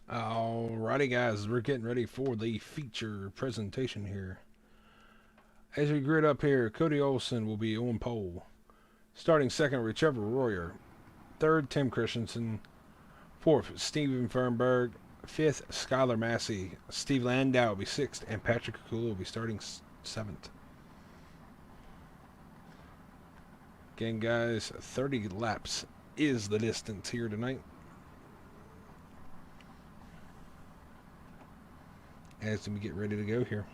Speaker 1: Alrighty, guys, we're getting ready for the feature presentation here. As we grid up here, Cody Olson will be on pole. Starting second with Trevor Royer. Third, Tim Christensen. Fourth, Steven Fernberg. Fifth, Skylar Massey. Steve Landau will be sixth, and Patrick Kakula will be starting seventh. Again, guys, 30 laps is the distance here tonight. As we get ready to go here.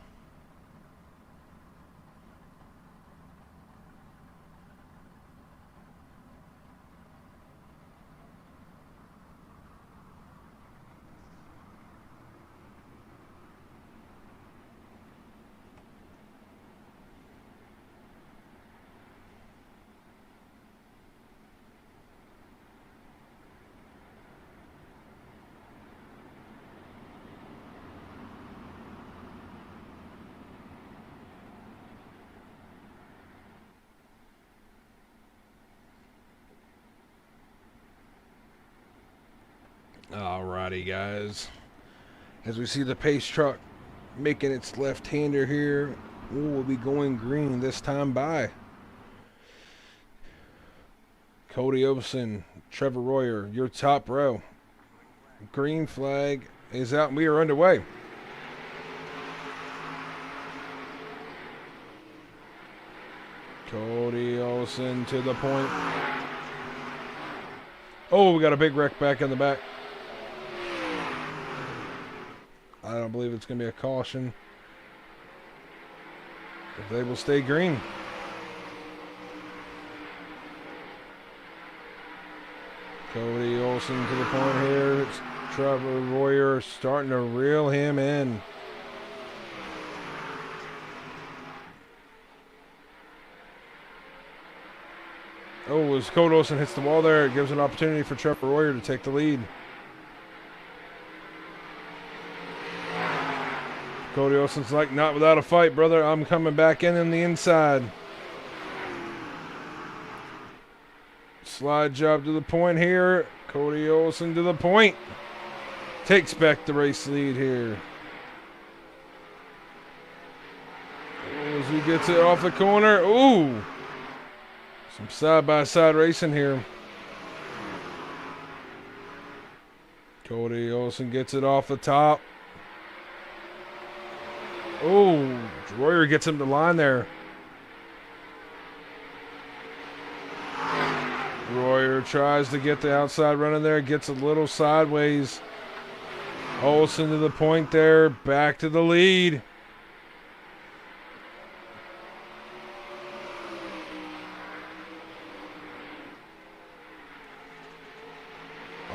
Speaker 1: Alrighty, guys. As we see the pace truck making its left-hander here, we'll be going green this time by Cody Olson, Trevor Royer, your top row. Green flag is out and we are underway. Cody Olson to the point. Oh, we got a big wreck back in the back. I don't believe it's going to be a caution. If they will stay green. Cody Olson to the point here. It's Trevor Royer starting to reel him in. Oh, as Cody Olson hits the wall there, it gives an opportunity for Trevor Royer to take the lead. Cody Olson's like, not without a fight, brother. I'm coming back in the inside. Slide job to the point here. Cody Olson to the point. Takes back the race lead here. As he gets it off the corner. Ooh. Some side-by-side racing here. Cody Olson gets it off the top. Oh, Royer gets him to line there. Royer tries to get the outside run in there, gets a little sideways. Olson to the point there, back to the lead.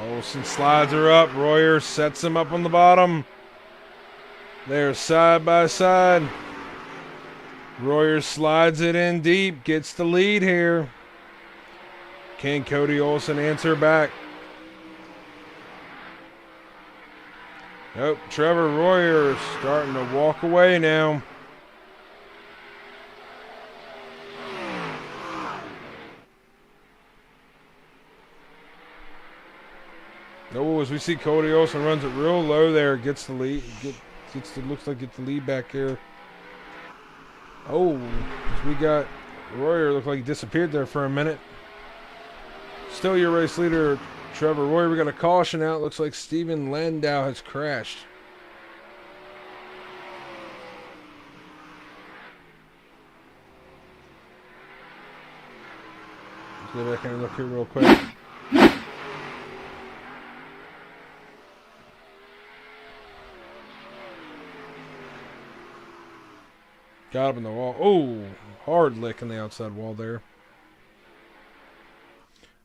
Speaker 1: Olson slides her up, Royer sets him up on the bottom. They're side by side. Royer slides it in deep, gets the lead here. Can Cody Olson answer back? Nope, Trevor Royer is starting to walk away now. Oh, as we see Cody Olson runs it real low there, gets the lead, looks like get the lead back here. Oh, we got Royer looked like he disappeared there for a minute. Still your race leader, Trevor Royer. We got a caution out. Looks like Steven Landau has crashed. Let's go back and look here real quick. Got him in the wall. Oh, hard lick in the outside wall there.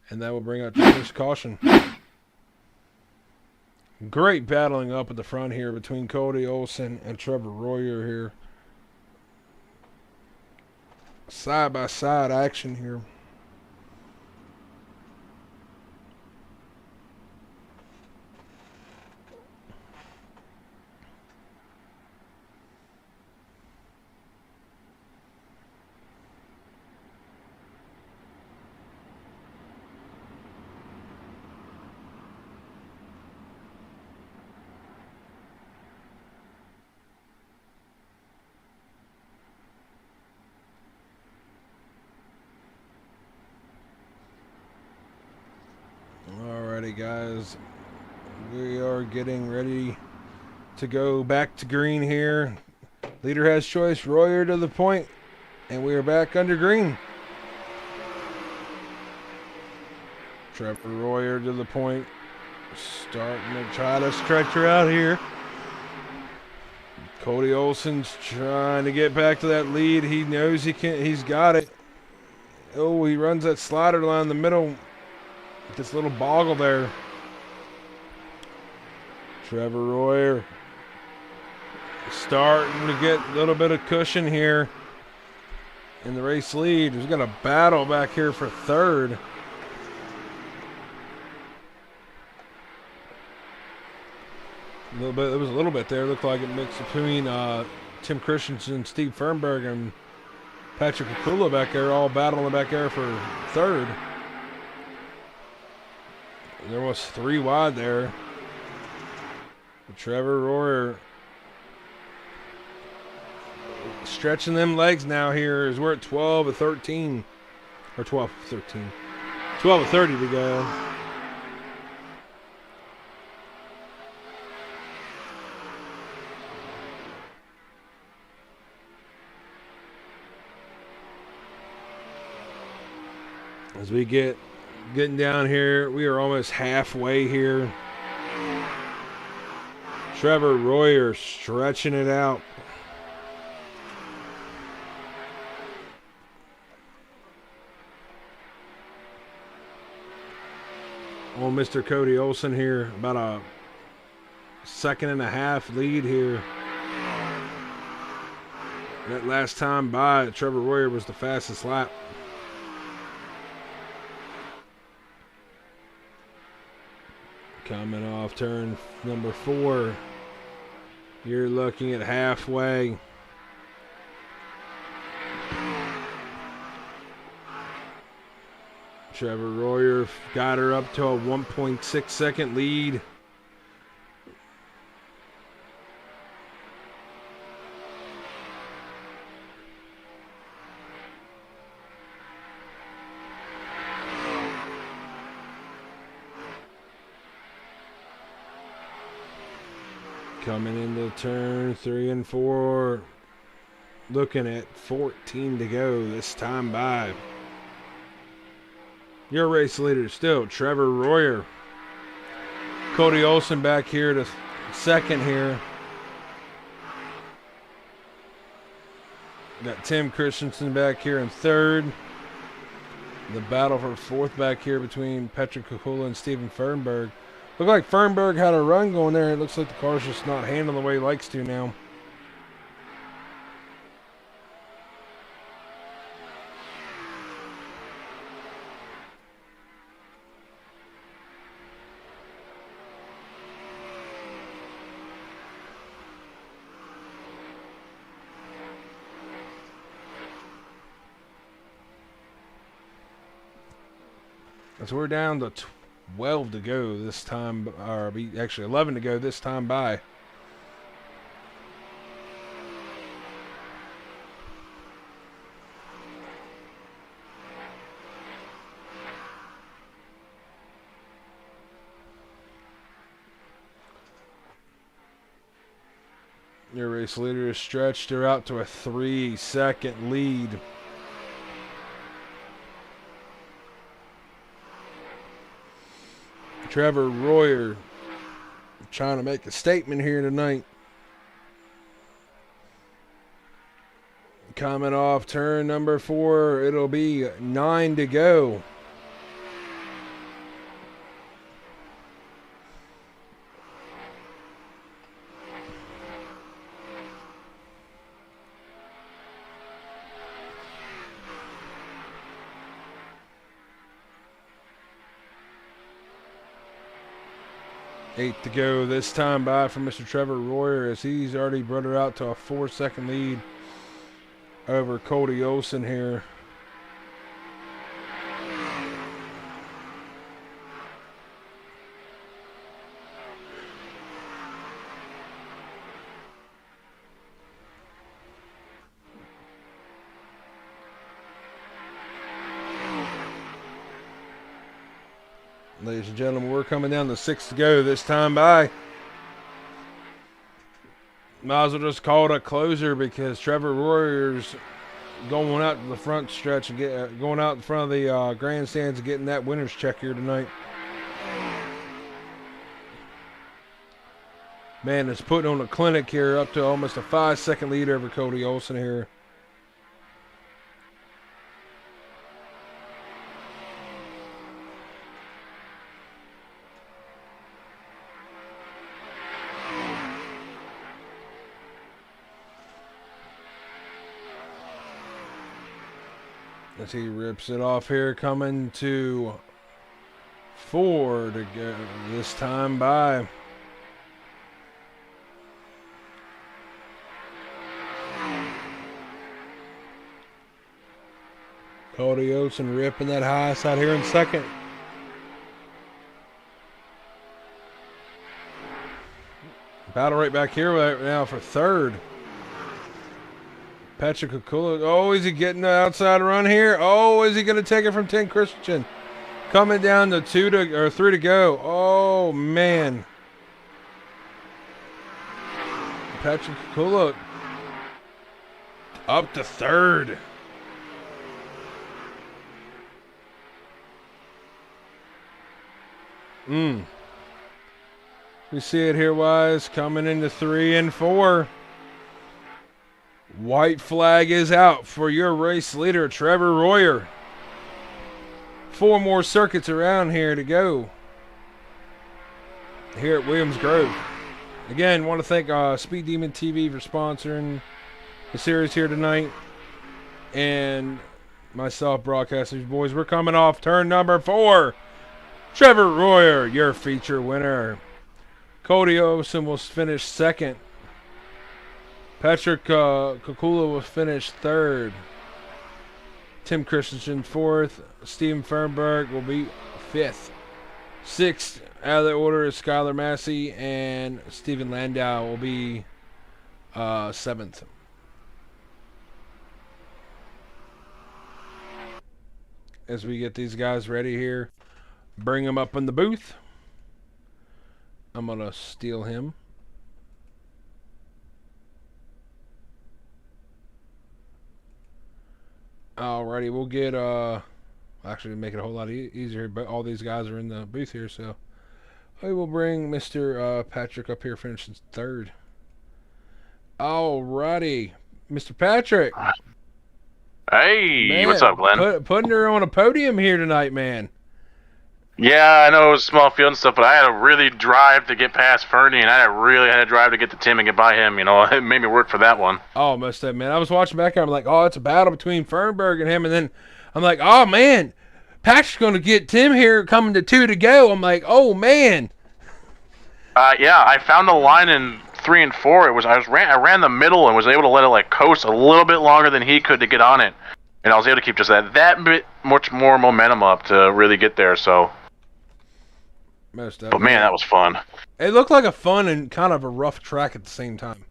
Speaker 1: And that will bring out the first caution. Great battling up at the front here between Cody Olson and Trevor Royer here. Side-by-side action here. Alrighty, guys. We are getting ready to go back to green here. Leader has choice. Royer to the point, and we are back under green. Trevor Royer to the point. Starting to try to stretch her out here. Cody Olson's trying to get back to that lead. He knows he can. He's got it. Oh, he runs that slider line in the middle. This little boggle there. Trevor Royer starting to get a little bit of cushion here in the race lead. He's going to battle back here for third. A little bit. It was a little bit there. Looked like it mixed between Tim Christensen, Steve Fernberg, and Patrick Akula back there, all battling back there for third. There was 3 wide there. But Trevor Royer stretching them legs now here as we're at 12 of 13. Or 12 of 13. 12 of 30 to go. As we getting down here, we are almost halfway here. Trevor Royer stretching it out. Oh, Mr. Cody Olson here, about a 1.5 lead here. That last time by, Trevor Royer was the fastest lap. Coming off turn number 4. You're looking at halfway. Trevor Royer got her up to a 1.6 second lead. Coming into turn 3 and 4. Looking at 14 to go this time by. Your race leader still, Trevor Royer. Cody Olson back here to second here. Got Tim Christensen back here in third. The battle for fourth back here between Patrick Kukula and Steven Fernberg. Looked like Fernberg had a run going there. It looks like the car's just not handling the way he likes to now. So we're down to 12 to go this time, or actually 11 to go this time by. Your race leader has stretched her out to a 3-second lead. Trevor Royer trying to make a statement here tonight. Coming off turn number 4, it'll be 9 to go. Eight to go this time by for Mr. Trevor Royer as he's already brought her out to a 4-second lead over Cody Olson here. Ladies and gentlemen, we're coming down to 6 to go this time by. Might as well just call it a closer because Trevor Royer's going out to the front stretch and going out in front of the grandstands and getting that winner's check here tonight. Man, it's putting on a clinic here, up to almost a 5-second lead over Cody Olson here. As he rips it off here, coming to 4 to go this time by. Cody Olson ripping that high side here in second. Battle right back here right now for third. Patrick Kukula. Oh, is he getting the outside run here? Oh, is he going to take it from Tim Christian? Coming down to 3 to go. Oh, man. Patrick Kukula up to third. We see it here, Wise, coming into 3 and 4. White flag is out for your race leader, Trevor Royer. 4 more circuits around here to go here at Williams Grove. Again, want to thank Speed Demon TV for sponsoring the series here tonight. And myself, broadcasters, boys, we're coming off turn number 4. Trevor Royer, your feature winner. Cody Olson will finish second. Patrick Kukula will finish third. Tim Christensen fourth. Steven Fernberg will be fifth. Sixth out of the order is Skylar Massey, and Stephen Landau will be seventh. As we get these guys ready here, bring them up in the booth. I'm going to steal him. Alrighty, we'll get, actually make it a whole lot easier, but all these guys are in the booth here, so we will bring Mr. Patrick up here, finishing third. Alrighty, Mr. Patrick.
Speaker 9: Hey,
Speaker 1: Man,
Speaker 9: what's up, Glenn?
Speaker 1: Putting her on a podium here tonight, man.
Speaker 9: Yeah, I know it was small field and stuff, but I had to really drive to get past Fernie, and I really had to drive to get to Tim and get by him. You know, it made me work for that one.
Speaker 1: Oh, most of it, man. I was watching back, I'm like, oh, it's a battle between Fernberg and him, and then I'm like, oh, man, Patrick's going to get Tim here coming to 2 to go. I'm like, oh, man.
Speaker 9: Yeah, I found a line in 3 and 4. I ran the middle and was able to let it like coast a little bit longer than he could to get on it, and I was able to keep just that bit much more momentum up to really get there. So. But man, that was fun.
Speaker 1: It looked like a fun and kind of a rough track at the same time.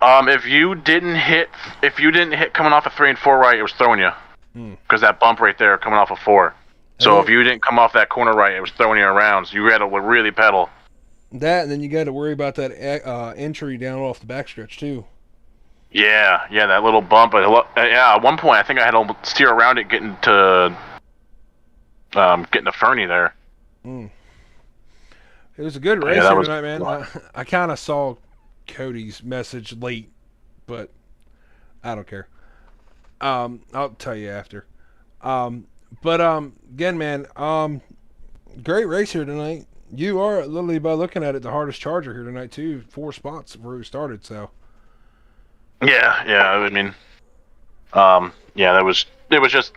Speaker 9: If you didn't hit coming off of 3 and 4 right, it was throwing you. Because that bump right there coming off of 4. So if you didn't come off that corner right, it was throwing you around. So you had to really pedal.
Speaker 1: That, and then you got to worry about that entry down off the backstretch too.
Speaker 9: Yeah, that little bump. Yeah, at one point I think I had to steer around it getting to Fernie there.
Speaker 1: It was a good race here tonight, man. I kind of saw Cody's message late, but I don't care. I'll tell you after. Again, man, great race here tonight. You are literally, by looking at it, the hardest charger here tonight too. 4 spots where we started, so.
Speaker 9: Yeah. I mean, it was just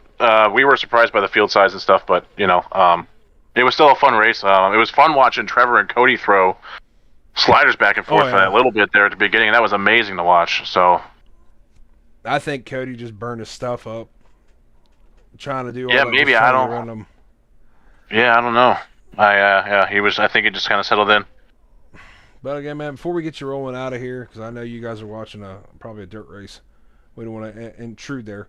Speaker 9: we were surprised by the field size and stuff, but you know, it was still a fun race. It was fun watching Trevor and Cody throw sliders back and forth for that little bit there at the beginning. That was amazing to watch. So,
Speaker 1: I think Cody just burned his stuff up, trying to do all
Speaker 9: yeah,
Speaker 1: that.
Speaker 9: Maybe I don't. Yeah, I don't know. He was. I think it just kind of settled in.
Speaker 1: But again, man, before we get you rolling out of here, because I know you guys are watching probably a dirt race, we don't want to intrude there.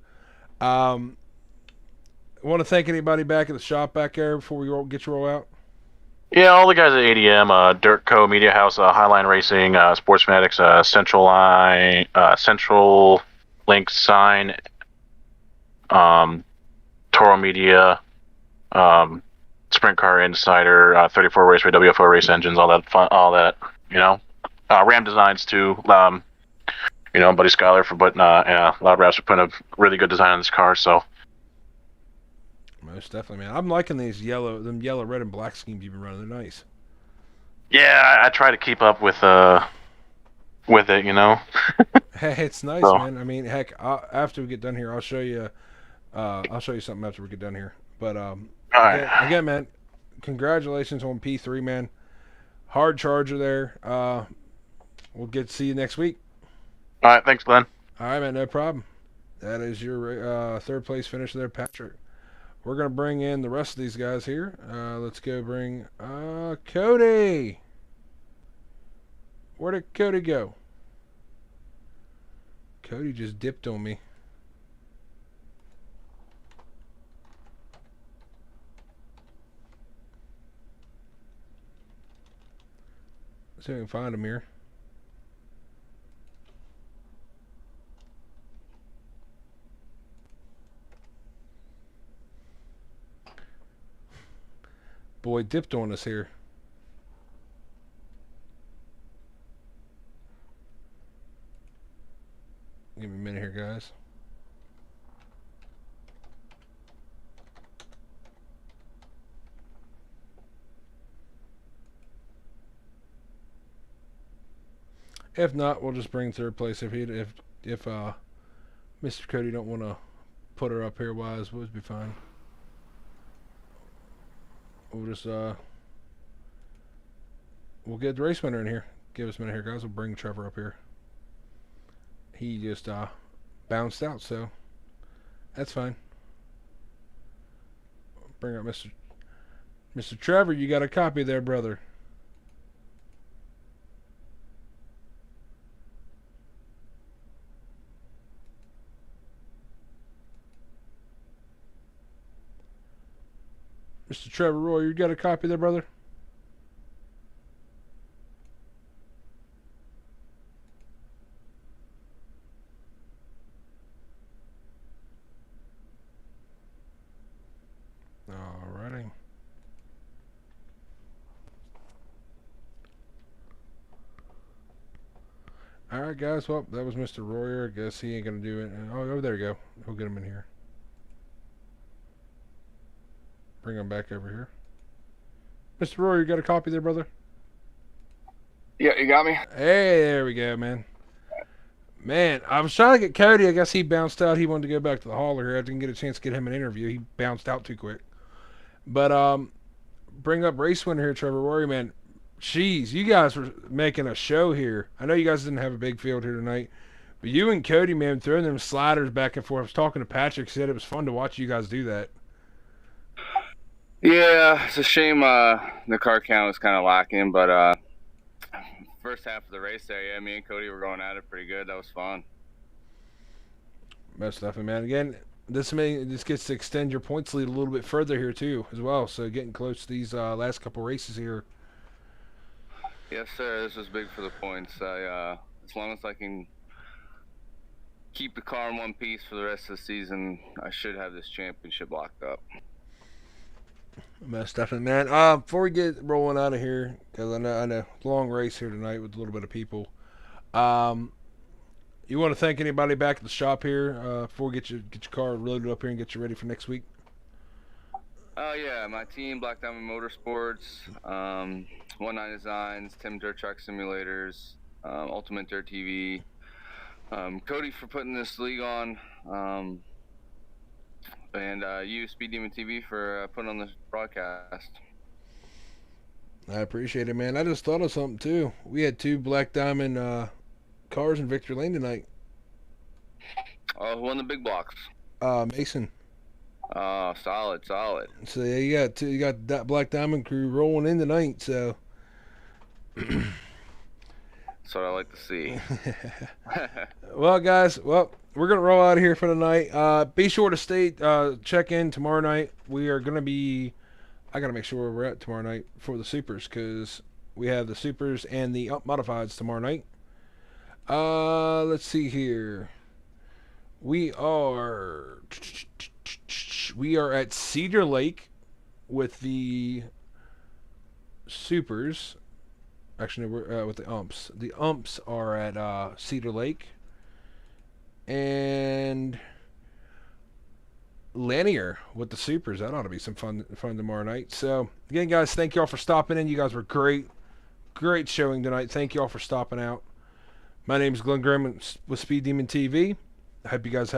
Speaker 1: Want to thank anybody back at the shop back there before we get you roll out?
Speaker 9: Yeah, all the guys at ADM, Dirt Co. Media House, Highline Racing, Sports Fanatics, Central Link Sign, Toro Media, Sprint Car Insider, 34 Raceway, WFO Race Engines, all that fun, all that, Ram Designs too. Buddy Skyler for putting, Loud Raps for putting a really good design on this car. So
Speaker 1: most definitely, man. I'm liking these yellow, red, and black schemes you've been running. They're nice.
Speaker 9: Yeah, I try to keep up with it.
Speaker 1: Hey, it's nice,
Speaker 9: So.
Speaker 1: man. I mean, heck, after we get done here, I'll show you. I'll show you something after we get done here. But
Speaker 9: All right.
Speaker 1: again, man, congratulations on P3, man. Hard charger there. We'll get to see you next week.
Speaker 9: All right, thanks, Glenn.
Speaker 1: All right, man, no problem. That is your third place finish there, Patrick. We're going to bring in the rest of these guys here. Let's go bring Cody. Where did Cody go? Cody just dipped on me. Let's see if we can find him here. Boy dipped on us here. Give me a minute here, guys. If not, we'll just bring third place. If Mr. Cody don't want to put her up here, wise would be fine. We'll just we'll get the race winner in here. Give us a minute here, guys. We'll bring Trevor up here. He just bounced out, so that's fine. Bring up Mr. Trevor. You got a copy there, brother. Mr. Trevor Roy, you got a copy there, brother? Alrighty. Alright, guys. Well, that was Mr. Royer. I guess he ain't going to do it. Oh, there you go. We'll get him in here. Bring him back over here. Mr. Royer, you got a copy there, brother?
Speaker 10: Yeah, you got me?
Speaker 1: Hey, there we go, man. Man, I was trying to get Cody. I guess he bounced out. He wanted to go back to the hauler here. I didn't get a chance to get him an interview. He bounced out too quick. But bring up race winner here, Trevor Rory, man. Jeez, you guys were making a show here. I know you guys didn't have a big field here tonight, but you and Cody, man, throwing them sliders back and forth. I was talking to Patrick, said it was fun to watch you guys do that.
Speaker 10: Yeah, it's a shame the car count was kind of lacking, but first half of the race there, yeah, me and Cody were going at it pretty good. That was fun.
Speaker 1: Most definitely, man. Again, this gets to extend your points lead a little bit further here too, as well. So getting close to these last couple races here.
Speaker 10: Yes, sir. This was big for the points. As long as I can keep the car in one piece for the rest of the season, I should have this championship locked up.
Speaker 1: Most definitely, man. Before we get rolling out of here, because I know long race here tonight with a little bit of people. You want to thank anybody back at the shop here before we get your car loaded up here and get you ready for next week?
Speaker 10: Yeah, my team, Black Diamond Motorsports, 19 Designs, Tim Dirt Track Simulators, Ultimate Dirt TV, Cody for putting this league on, and you, Speed Demon TV, for putting on this broadcast.
Speaker 1: I appreciate it, man. I just thought of something too. We had 2 Black Diamond cars in Victory Lane tonight.
Speaker 10: Oh, who won the big blocks?
Speaker 1: Mason.
Speaker 10: Oh, solid.
Speaker 1: So yeah, you got that Black Diamond crew rolling in tonight. So
Speaker 10: That's what I like to see.
Speaker 1: Well, guys, we're going to roll out of here for the night. Be sure to check in tomorrow night. We are going to be, I got to make sure where we're at tomorrow night for the Supers, because we have the Supers and the Modifieds tomorrow night. Let's see here. We are at Cedar Lake with the Supers. Actually, we're with the umps. The umps are at Cedar Lake. And Lanier with the Supers. That ought to be some fun tomorrow night. So, again, guys, thank you all for stopping in. You guys were great. Great showing tonight. Thank you all for stopping out. My name is Glenn Graham with Speed Demon TV. I hope you guys have